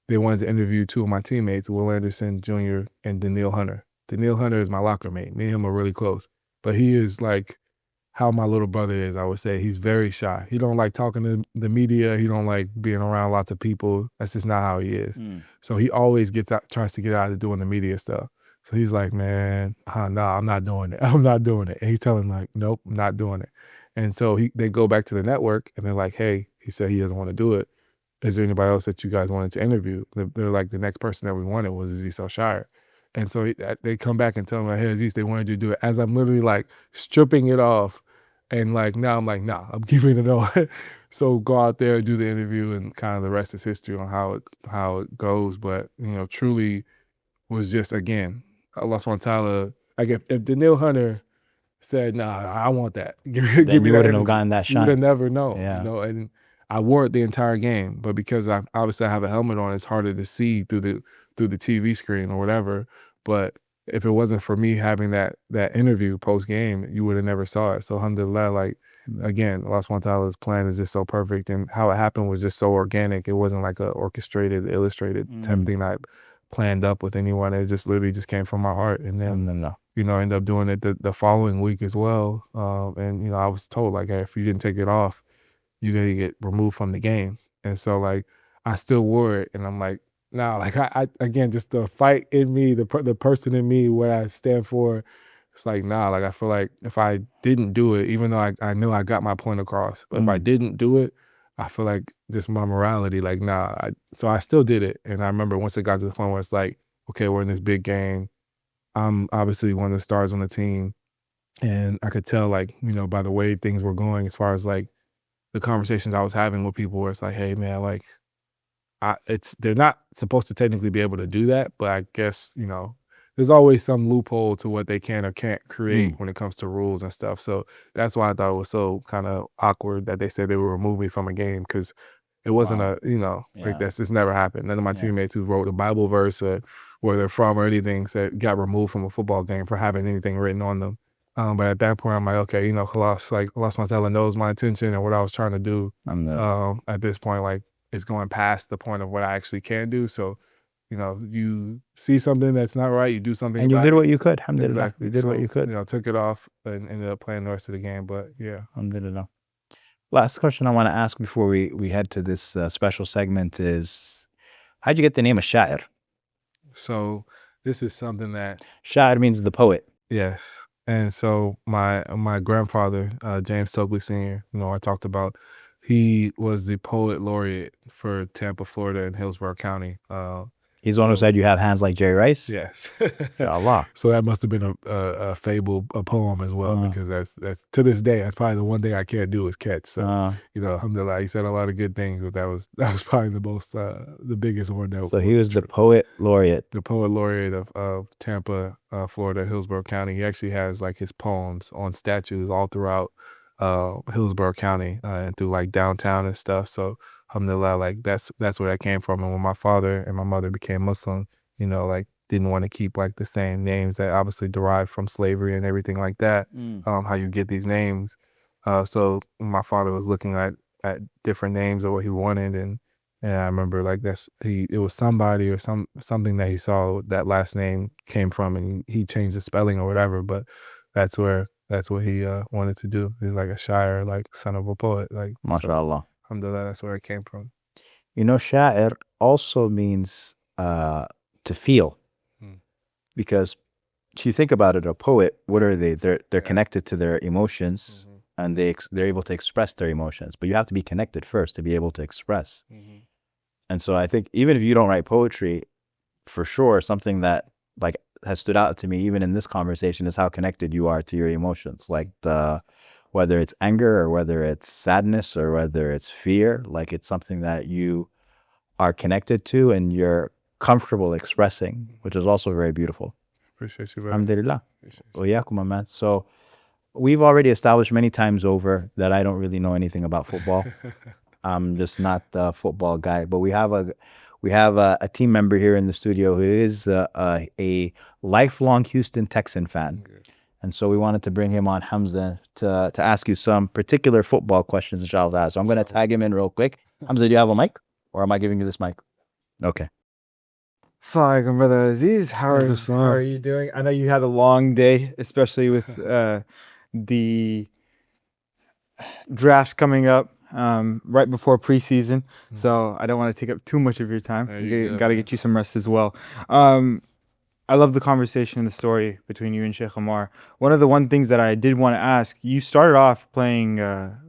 they wanted to interview two of my teammates, Will Anderson Jr. and Daniil Hunter. Daniil Hunter is my locker mate. Me and him are really close. But he is like how my little brother is, I would say. He's very shy. He don't like talking to the media. He don't like being around lots of people. That's just not how he is. So he always tries to get out of doing the media stuff. So he's like, man, no, I'm not doing it. I'm not doing it. And he's telling like, nope, I'm not doing it. And so they go back to the network and they're like, hey, he said he doesn't want to do it. Is there anybody else that you guys wanted to interview? They're like, the next person that we wanted was Azeez Al-Shaair. And so they come back and tell me, like, hey, Azeez, they wanted you to do it. As I'm literally like stripping it off. And like, now I'm like, nah, I'm keeping it on. So go out there, do the interview, and kind of the rest is history on how it goes. But, truly was just, again, Allah subhanahu wa ta'ala, like if Daniil Hunter said, nah, I want that. give Then me you that wouldn't energy. have gotten that You shot. would have never known, Yeah. and I wore it the entire game, but because I obviously have a helmet on, it's harder to see through the TV screen or whatever. But if it wasn't for me having that interview post game, you would have never saw it. So alhamdulillah, like again, Allah subhanahu wa ta'ala's plan is just so perfect, and how it happened was just so organic. It wasn't like a orchestrated, illustrated type of thing that I planned up with anyone. It just literally just came from my heart, and then ended up doing it the following week as well. And I was told, like, hey, if you didn't take it off, you're gonna get removed from the game. And so like I still wore it, and I'm like, nah, like I again, just the fight in me, the person in me, what I stand for. It's like, nah, like I feel like if I didn't do it, even though I know I got my point across, but if I didn't do it, I feel like just my morality, like, nah. So I still did it. And I remember once it got to the point where it's like, okay, we're in this big game. I'm obviously one of the stars on the team. And I could tell, like, by the way things were going, as far as like the conversations I was having with people, where it's like, hey man, like they're not supposed to technically be able to do that, but I guess, there's always some loophole to what they can or can't create when it comes to rules and stuff. So that's why I thought it was so kind of awkward that they said they would remove me from a game, because it wasn't like this. It's never happened. None of my teammates who wrote a Bible verse or where they're from or anything got removed from a football game for having anything written on them. But at that point, I'm like, okay, khalas, like Allah subhanahu wa ta'ala knows my intention and what I was trying to do. At this point, like, it's going past the point of what I actually can do. So, you see something that's not right, you do something and you about did it. what you could. Alhamdulillah. Exactly. You did what So, you could. took it off and ended up playing the rest of the game. But yeah. Alhamdulillah. Last question I want to ask before we head to this special segment is, how'd you get the name of Sha'ir? So this is something that... Sha'ir means the poet. Yes. And so my grandfather, James Stokely Sr., I talked about, he was the poet laureate for Tampa, Florida, and Hillsborough County. He's the one who said you have hands like Jerry Rice? Yes. Allah. So that must have been a fable, a poem as well, because that's to this day, that's probably the one thing I can't do is catch. So, alhamdulillah, he said a lot of good things, but that was probably the most, the biggest one. So he was the poet laureate. The poet laureate of Tampa, Florida, Hillsborough County. He actually has like his poems on statues all throughout Hillsborough County and through like downtown and stuff. So alhamdulillah, like that's where that came from. And when my father and my mother became Muslim, like didn't want to keep like the same names that obviously derived from slavery and everything like that, how you get these names. So my father was looking at different names of what he wanted, and I remember like it was somebody or something that he saw that last name came from, and he changed the spelling or whatever, but that's what he wanted to do. He's like a Sha'ir, like son of a poet. Like, MashaAllah. Alhamdulillah, that's where it came from. Sha'ir also means to feel. Because if you think about it, a poet, what are they? They're connected to their emotions, and they're able to express their emotions. But you have to be connected first to be able to express. And so I think even if you don't write poetry, for sure, something that like has stood out to me even in this conversation is how connected you are to your emotions. Like whether it's anger or whether it's sadness or whether it's fear, like it's something that you are connected to and you're comfortable expressing, which is also very beautiful. Appreciate you, brother. Alhamdulillah. Wayakum, my man. So we've already established many times over that I don't really know anything about football. I'm just not the football guy, but we have a team member here in the studio who is a lifelong Houston Texan fan. And so we wanted to bring him on, Hamza, to ask you some particular football questions, inshallah. So I'm going to tag him in real quick. Hamza, do you have a mic? Or am I giving you this mic? Okay. Assalamu alaikum, brother Azeez. How are you doing? I know you had a long day, especially with the draft coming up right before preseason. So I don't want to take up too much of your time. Got to get you some rest as well. I love the conversation and the story between you and Sheikh Amar. One of the things that I did want to ask, you started off playing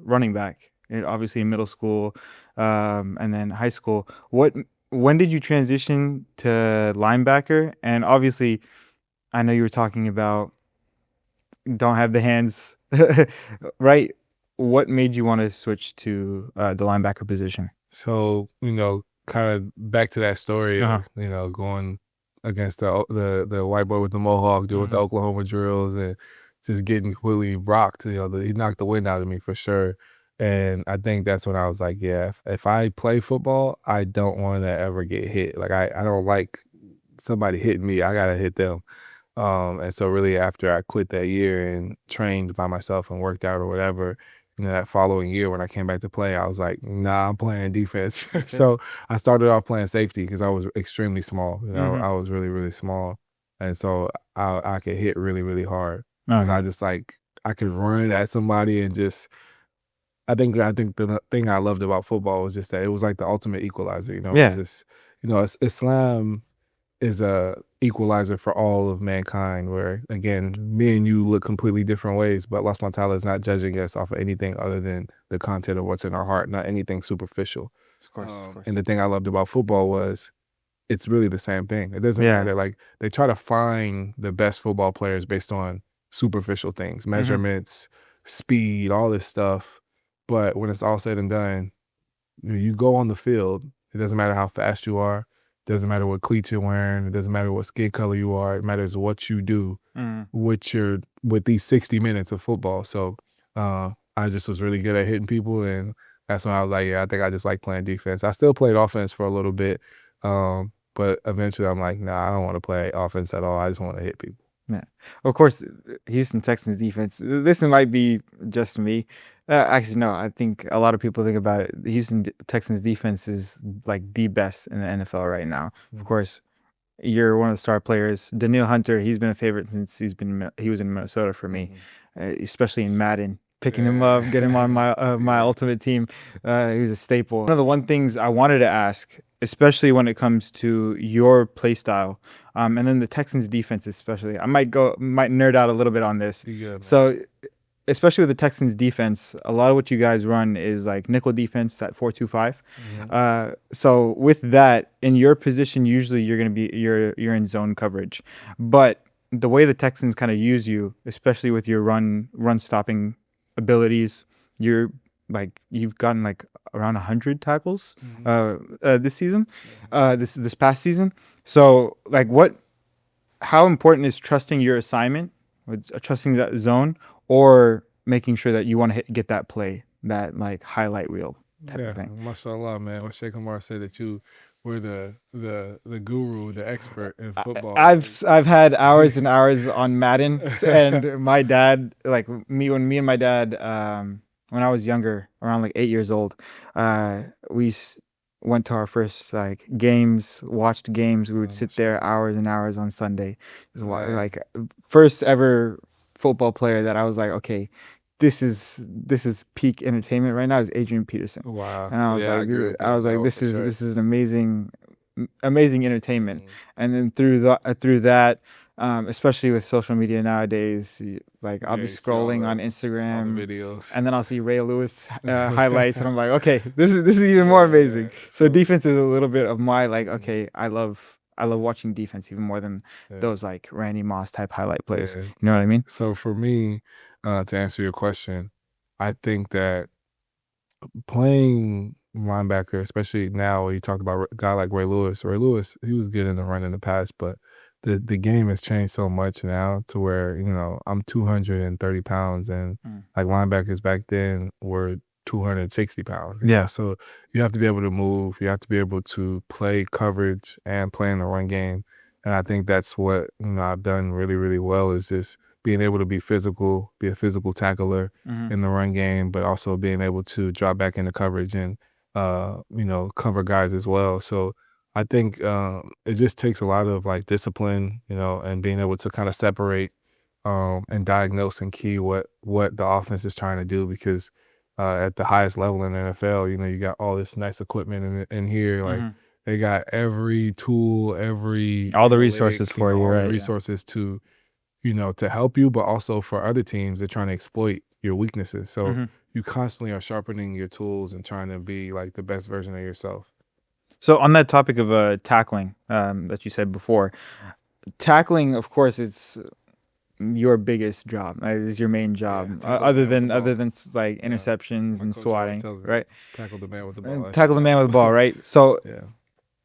running back, obviously in middle school, and then high school. When did you transition to linebacker? And obviously, I know you were talking about don't have the hands, right? What made you want to switch to the linebacker position? So, kind of back to that story of, going against the white boy with the mohawk, doing the Oklahoma drills and just getting completely rocked. He knocked the wind out of me for sure. And I think that's when I was like, yeah, if I play football, I don't want to ever get hit. Like I don't like somebody hitting me. I gotta hit them. And so really after I quit that year and trained by myself and worked out or whatever, that following year when I came back to play, I was like, nah, I'm playing defense. So I started off playing safety because I was extremely small. I was really, really small. And so I could hit really, really hard. And I just I could run at somebody and just, I think the thing I loved about football was just that it was like the ultimate equalizer, Yeah. It's just, Islam is a equalizer for all of mankind, where again, me and you look completely different ways, but Allah subhanahu wa ta'ala is not judging us off of anything other than the content of what's in our heart, not anything superficial. Of course. And the thing I loved about football was it's really the same thing. It doesn't matter. Like they try to find the best football players based on superficial things, measurements, speed, all this stuff. But when it's all said and done, you go on the field, it doesn't matter how fast you are. Doesn't matter what cleats you're wearing. It doesn't matter what skin color you are. It matters what you do with these 60 minutes of football. So I just was really good at hitting people, and that's when I was like, yeah, I think I just like playing defense. I still played offense for a little bit, but eventually I'm like, nah, I don't want to play offense at all. I just want to hit people. Yeah. Of course, Houston Texans defense, this might be just me. Actually, no, I think a lot of people think about it. The Houston Texans defense is like the best in the NFL right now. Of course, you're one of the star players. Daniil Hunter, he's been a favorite since he was in Minnesota for me, especially in Madden. Picking him up, getting him on my ultimate team. He was a staple. One of the things I wanted to ask, especially when it comes to your play style, and then the Texans defense especially. I might nerd out a little bit on this. So, especially with the Texans defense, a lot of what you guys run is like nickel defense, that 4-2-5. So with that, in your position, usually you're in zone coverage, but the way the Texans kind of use you, especially with your run stopping abilities, you've gotten like around 100 tackles this season, this past season. So like how important is trusting your assignment, trusting that zone, or making sure that you want to get that play, that like highlight reel type of thing? Mashallah, man. What Sheikh Amar said that you were the guru, the expert in football. I've had hours and hours on Madden, and my dad, when me and my dad, when I was younger, around like 8 years old, we went to our first games, watched games. We would sit there hours and hours on Sunday. Like first ever football player that I was like, okay, this is peak entertainment right now is Adrian Peterson. Wow. And I was like, this is an amazing entertainment. And then through that, especially with social media nowadays, I'll be scrolling on Instagram, videos, and then I'll see Ray Lewis highlights, and I'm like, okay, this is even more amazing. So defense is a little bit of my okay, I love watching defense even more than those Randy Moss type highlight plays. You know what I mean? So for me, to answer your question, I think that playing linebacker, especially now when you talk about a guy like Ray Lewis, he was good in the run in the past, but the game has changed so much now to where, I'm 230 pounds and linebackers back then were 260 pounds. Yeah. So you have to be able to move. You have to be able to play coverage and play in the run game. And I think that's what, I've done really, really well, is just being able to be physical, be a physical tackler in the run game, but also being able to drop back into coverage and, cover guys as well. So I think it just takes a lot of discipline, and being able to kind of separate and diagnose and key what the offense is trying to do, because at the highest level in the NFL, you got all this nice equipment in here, They got every tool, every all the resources analytic, for you, all right? the resources to, to help you, but also for other teams, they're trying to exploit your weaknesses. So you constantly are sharpening your tools and trying to be like the best version of yourself. So on that topic of tackling that you said before, tackling, of course, it's your biggest job. It's your main job, other than like interceptions and swatting, right? Tackle the man with the ball. Tackle the man with the ball, right? So Yeah.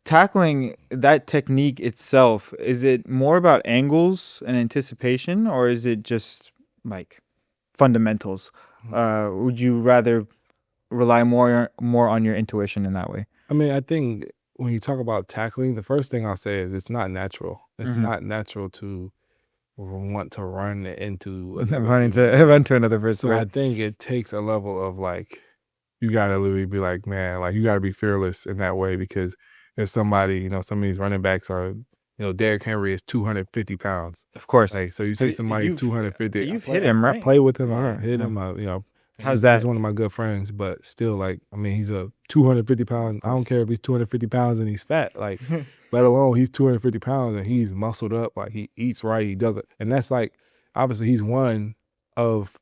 tackling, that technique itself, is it more about angles and anticipation, or is it just like fundamentals? Would you rather rely more on your intuition in that way? I mean, I think when you talk about tackling, the first thing I'll say is it's not natural. It's not natural to want to run into run to another person. So I think it takes a level of like, you gotta literally be like, man, like you gotta be fearless in that way, because there's somebody, some of these running backs are, Derrick Henry is 250 pounds. Of course. Like, so you see somebody 250. You've hit him, right? I play with him. I hit him. How's that? He's one of my good friends, but still, like, I mean, he's a 250 pounds. I don't care if he's 250 pounds and he's fat, like, let alone he's 250 pounds and he's muscled up. Like, he eats right, he does it. And that's like, obviously, he's one of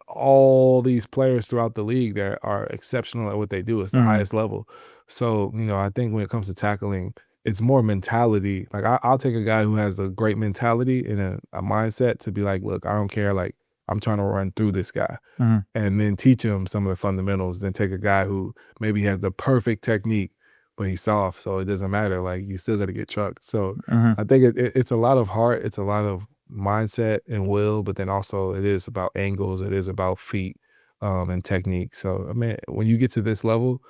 all these players throughout the league that are exceptional at what they do. It's the highest level. So, I think when it comes to tackling, it's more mentality. Like, I'll take a guy who has a great mentality and a mindset to be like, look, I don't care, like, I'm trying to run through this guy, and then teach him some of the fundamentals. Then take a guy who maybe has the perfect technique, but he's soft, so it doesn't matter. Like, you still got to get trucked. So I think it's a lot of heart, it's a lot of mindset and will, but then also it is about angles, it is about feet and technique. So I mean, when you get to this level,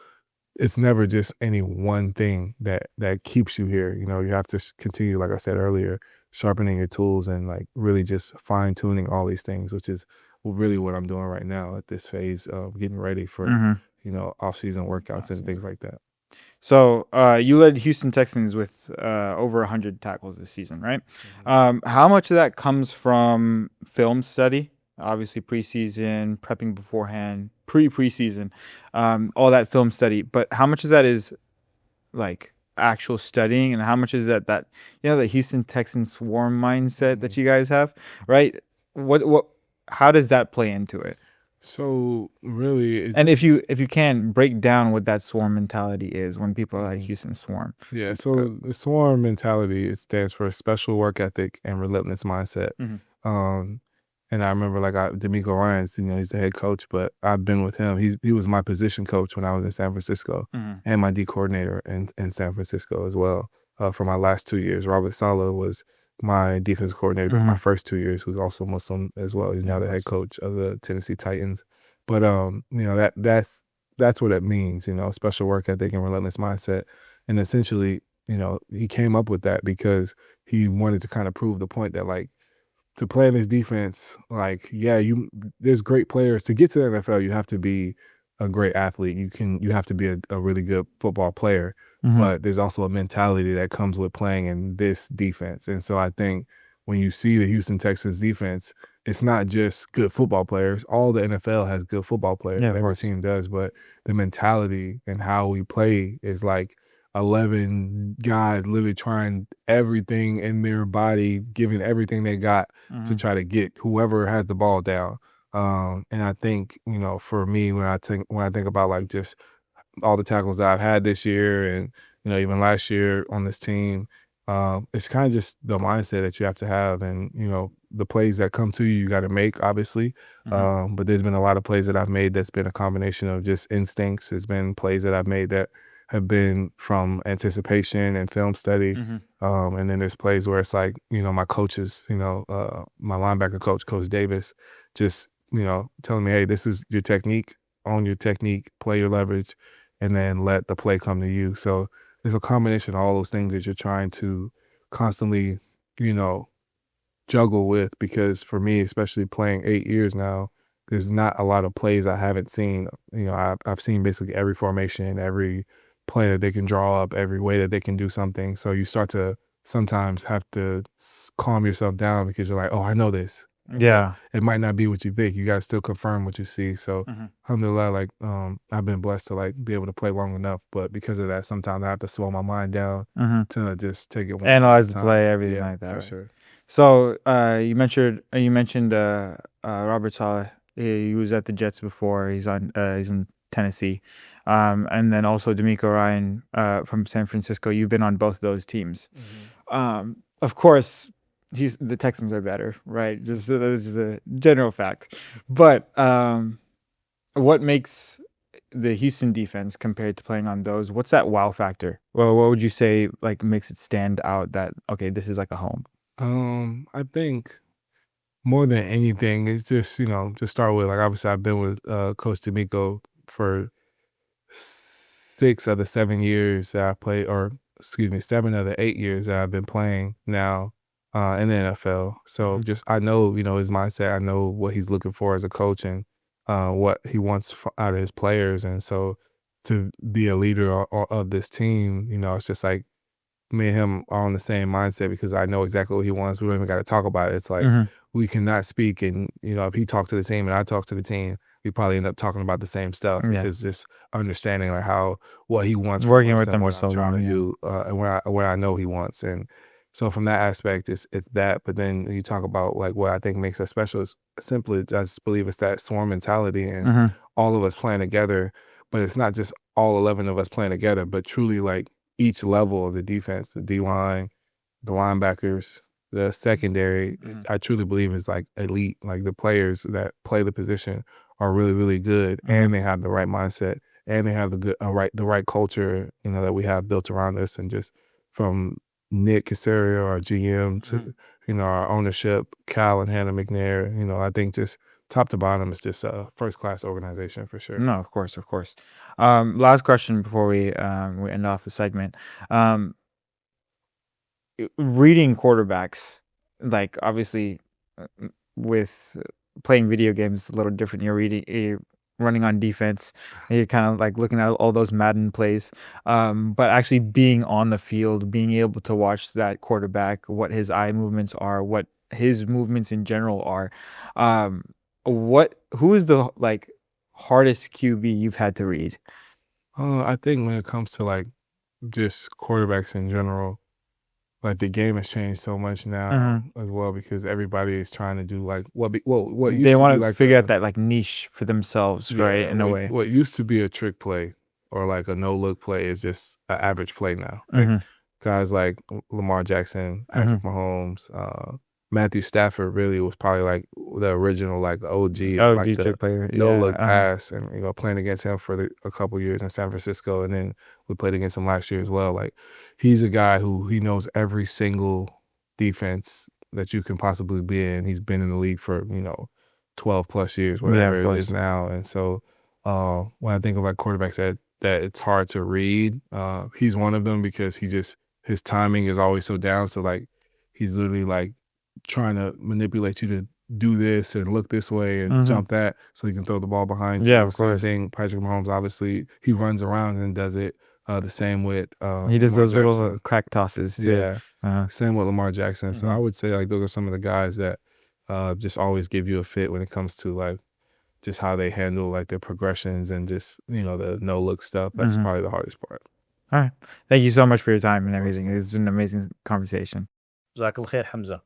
it's never just any one thing that keeps you here. You have to continue, like I said earlier, sharpening your tools and like really just fine tuning all these things, which is really what I'm doing right now at this phase of getting ready for, off-season workouts and things like that. So you led Houston Texans with over 100 tackles this season, right? How much of that comes from film study? Obviously preseason, prepping beforehand, preseason, all that film study. But how much of that is like actual studying, and how much is that the Houston Texans swarm mindset that you guys have, right? How does that play into it? So really, and if you can break down what that swarm mentality is when people are like Houston swarm. Yeah. So the swarm mentality, it stands for special work ethic and relentless mindset. And I remember D'Amico Ryans, he's the head coach, but I've been with him. He was my position coach when I was in San Francisco, and my D coordinator in San Francisco as well for my last 2 years. Robert Saleh was my defensive coordinator my first 2 years, who's also Muslim as well. He's now the head coach of the Tennessee Titans. But that's what it means, special work ethic and relentless mindset. And essentially, he came up with that because he wanted to kind of prove the point that, like, to play in this defense, like, there's great players. To get to the NFL, you have to be a great athlete. You have to be a really good football player. But there's also a mentality that comes with playing in this defense. And so I think when you see the Houston Texans defense, it's not just good football players. All the NFL has good football players. Yeah, every team does. But the mentality and how we play is like 11 guys literally trying everything in their body, giving everything they got to try to get whoever has the ball down. And I think, for me, when I think about like just all the tackles that I've had this year and, even last year on this team, it's kind of just the mindset that you have to have. And, the plays that come to you got to make, obviously. But there's been a lot of plays that I've made that's been a combination of just instincts. There's been plays that I've made that have been from anticipation and film study. And then there's plays where it's like, my coaches, my linebacker coach, Coach Davis, just, telling me, hey, this is your technique, own your technique, play your leverage, and then let the play come to you. So there's a combination of all those things that you're trying to constantly, juggle with, because for me, especially playing 8 years now, there's not a lot of plays I haven't seen. I've seen basically every formation, every play that they can draw up, every way that they can do something. So you start to sometimes have to calm yourself down because you're like, oh, I know this. Yeah. It might not be what you think. You gotta still confirm what you see. So alhamdulillah, like I've been blessed to like be able to play long enough, but because of that, sometimes I have to slow my mind down to just take it one Analyze the time. play, everything Yeah, like that. for Right? sure. So you mentioned Robert Saleh. He was at the Jets before. He's in Tennessee, and then also D'Amico Ryan from San Francisco. You've been on both those teams. Of course, the Texans are better, right? That's just a general fact. But what makes the Houston defense compared to playing on those? What's that wow factor? Well, what would you say like makes it stand out that okay, this is like a home? I think more than anything, it's just, just start with, like, obviously I've been with Coach D'Amico for 6 of the 7 years that I played, or excuse me, 7 of the 8 years that I've been playing now in the NFL. So just, I know, his mindset. I know what he's looking for as a coach and what he wants out of his players. And so to be a leader of this team, it's just like, me and him are on the same mindset because I know exactly what he wants. We don't even got to talk about it. It's like we cannot speak, and if he talked to the team and I talk to the team, we probably end up talking about the same stuff because just understanding like what he wants, working with them what for so I'm trying long, to do, and what I know he wants, and so from that aspect, it's that. But then you talk about like what I think makes us special is simply, I just believe it's that swarm mentality and all of us playing together. But it's not just all 11 of us playing together, but truly like each level of the defense, the D-line, the linebackers, the secondary, I truly believe is like elite. Like the players that play the position are really, really good, and they have the right mindset, and they have the right culture, that we have built around us. And just from Nick Casario, our GM, to our ownership, Cal and Hannah McNair, I think just top to bottom is just a first-class organization for sure. No, of course, of course. Last question before we end off the segment. Reading quarterbacks, like obviously with playing video games, it's a little different. You're running on defense, and you're kind of like looking at all those Madden plays. But actually being on the field, being able to watch that quarterback, what his eye movements are, what his movements in general are. Who is the like hardest QB you've had to read? I think when it comes to like just quarterbacks in general, like the game has changed so much now as well because everybody is trying to do like what used They to want be to like figure out that like niche for themselves, right? In a way. what used to be a trick play or like a no look play is just an average play now. Like guys like Lamar Jackson, Patrick Mahomes, Matthew Stafford really was probably like the original like OG like the trick player. no look pass, and playing against him for a couple years in San Francisco, and then we played against him last year as well. Like he's a guy who he knows every single defense that you can possibly be in. He's been in the league for 12 plus years, whatever it is now. And so when I think of like quarterbacks that it's hard to read, he's one of them because his timing is always so down. So like he's literally like trying to manipulate you to do this and look this way and jump that so he can throw the ball behind you. Yeah, of course. Same thing, Patrick Mahomes, obviously, he runs around and does it. The same with he does Lamar those Jackson. little crack tosses too. Yeah. Same with Lamar Jackson. So I would say like those are some of the guys that just always give you a fit when it comes to like just how they handle like their progressions and just the no look stuff. That's probably the hardest part. All right. Thank you so much for your time and everything. It's been an amazing conversation. Jazakallah khair, Hamza.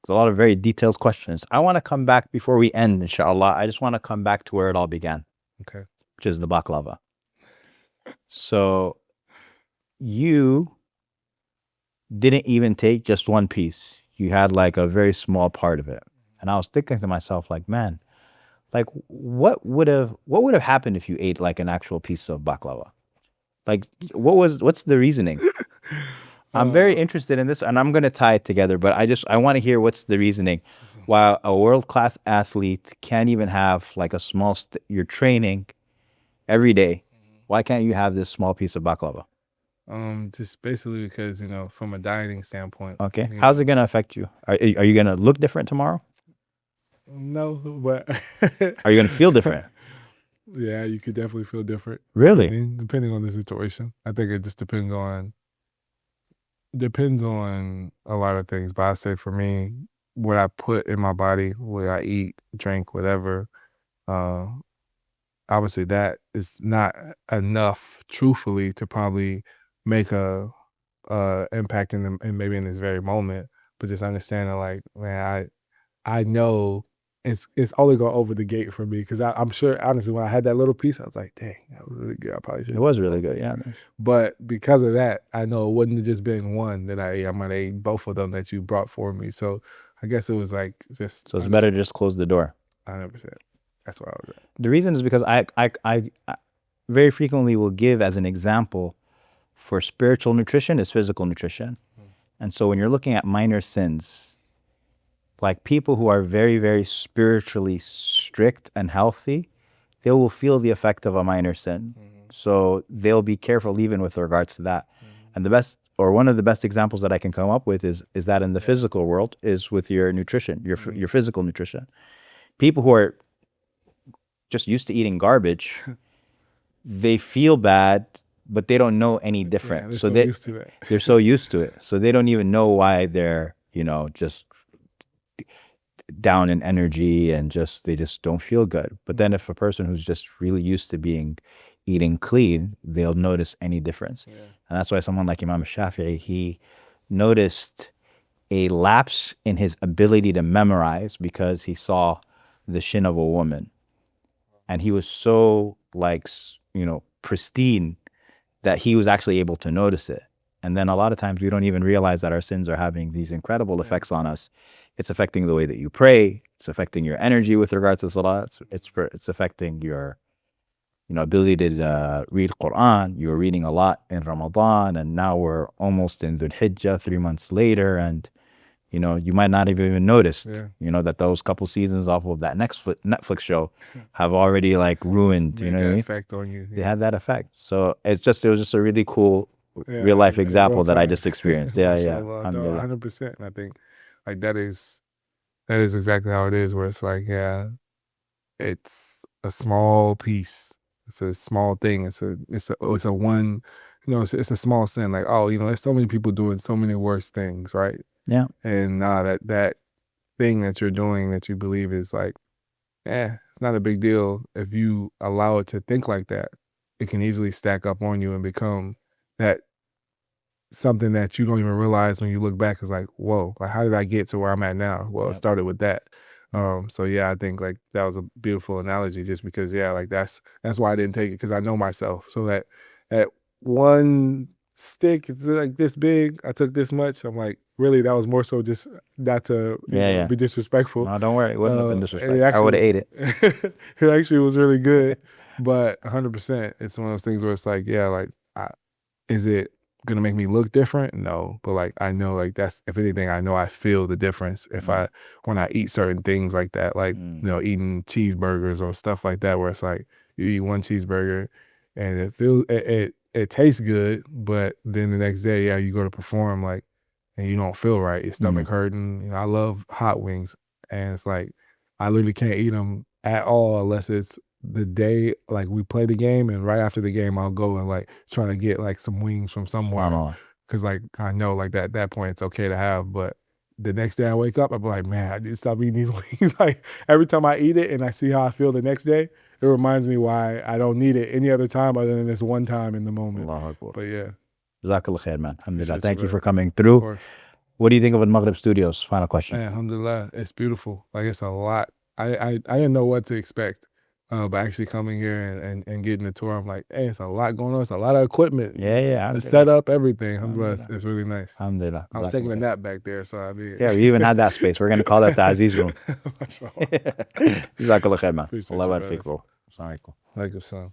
It's a lot of very detailed questions. I want to come back before we end, inshallah. I just want to come back to where it all began. Okay. Which is the baklava. So you didn't even take just one piece. You had like a very small part of it. And I was thinking to myself, like, man, like what would have happened if you ate like an actual piece of baklava? Like what's the reasoning? I'm very interested in this, and I'm going to tie it together, but I want to hear what's the reasoning. While a world-class athlete can't even have like a small, you're training every day, why can't you have this small piece of baklava? Just basically because, from a dieting standpoint. Okay. How's it going to affect you? Are you going to look different tomorrow? No, but. Are you going to feel different? Yeah, you could definitely feel different. Really? Depending on the situation. I think it just depends on a lot of things, but I say for me, what I put in my body, what I eat, drink, whatever, obviously that is not enough, truthfully, to probably make a impact in maybe in this very moment. But just understanding, like, man, I know it's only going over the gate for me, because I'm sure, honestly, when I had that little piece, I was like, dang, that was really good. I probably should. It was really good, yeah. But because of that, I know it wouldn't have just been one that I might have ate both of them that you brought for me. So I guess it was like just. So it's better to just close the door. 100%. That's what I was at. The reason is because I very frequently will give as an example for spiritual nutrition is physical nutrition. And so when you're looking at minor sins, like people who are very, very spiritually strict and healthy, they will feel the effect of a minor sin. So they'll be careful even with regards to that. And the best, or one of the best examples that I can come up with is that in the physical world is with your nutrition, your physical nutrition. People who are just used to eating garbage, they feel bad, but they don't know any different. Yeah, they're so used to that. They're so used to it. So they don't even know why they're, just down in energy and they just don't feel good. But then if a person who's just really used to eating clean, they'll notice any difference. Yeah. And that's why someone like Imam Shafi'i, he noticed a lapse in his ability to memorize because he saw the shin of a woman. And he was so pristine that he was actually able to notice it. And then a lot of times we don't even realize that our sins are having these incredible effects on us. It's affecting the way that you pray. It's affecting your energy with regards to salah. It's affecting your ability to read Quran. You were reading a lot in Ramadan, and now we're almost in Dhul Hijjah, 3 months later, and you might not have even noticed, that those couple seasons off of that next Netflix show have already ruined, effect on you. They had that effect. So it was just a really cool real life example that I just experienced. Yeah. 100%. And I think that is exactly how it is, where it's like, it's a small piece. It's a small thing. It's a one, it's a small sin. Like, there's so many people doing so many worse things, right? Yeah. And that thing that you're doing that you believe is like, it's not a big deal. If you allow it to think like that, it can easily stack up on you and become that something that you don't even realize when you look back. Is like, whoa, like, how did I get to where I'm at now? Well, It started with that. So yeah, I think that was a beautiful analogy, just because that's why I didn't take it, because I know myself. So that one stick, it's like this big, I took this much. I'm like, really, that was more so just not to be disrespectful. No, don't worry, it wouldn't have been disrespectful. I would have ate it. It actually was really good. But 100%, it's one of those things where it's like, is it gonna make me look different? No, but I know, that's, if anything, I know I feel the difference if when I eat certain things like that, eating cheeseburgers or stuff like that, where it's like you eat one cheeseburger and it tastes good, but then the next day, you go to perform and you don't feel right, your stomach hurting. I love hot wings, and it's like I literally can't eat them at all unless it's the day we play the game, and right after the game I'll go and try to get some wings from somewhere, because I know at that point it's okay to have. But the next day I wake up, I'll be like, man, I need to stop eating these wings. Every time I eat it and I see how I feel the next day, it reminds me why I don't need it any other time other than this one time in the moment. But yeah. Jazakallah khair, man. Alhamdulillah. Thank you for coming through. What do you think of AlMaghrib Studios? Final question. Alhamdulillah. It's beautiful. It's a lot. I didn't know what to expect. But actually coming here and getting the tour, I'm like, hey, it's a lot going on. It's a lot of equipment. Yeah. The setup, everything. Alhamdulillah, it's really nice. Alhamdulillah. I was taking a nap back there, so Yeah, we even had that space. We're going to call that the Azeez room. Jazakallah khair, man. Allah barik feek, bro. Assalamu alaikum. Alaikum salam.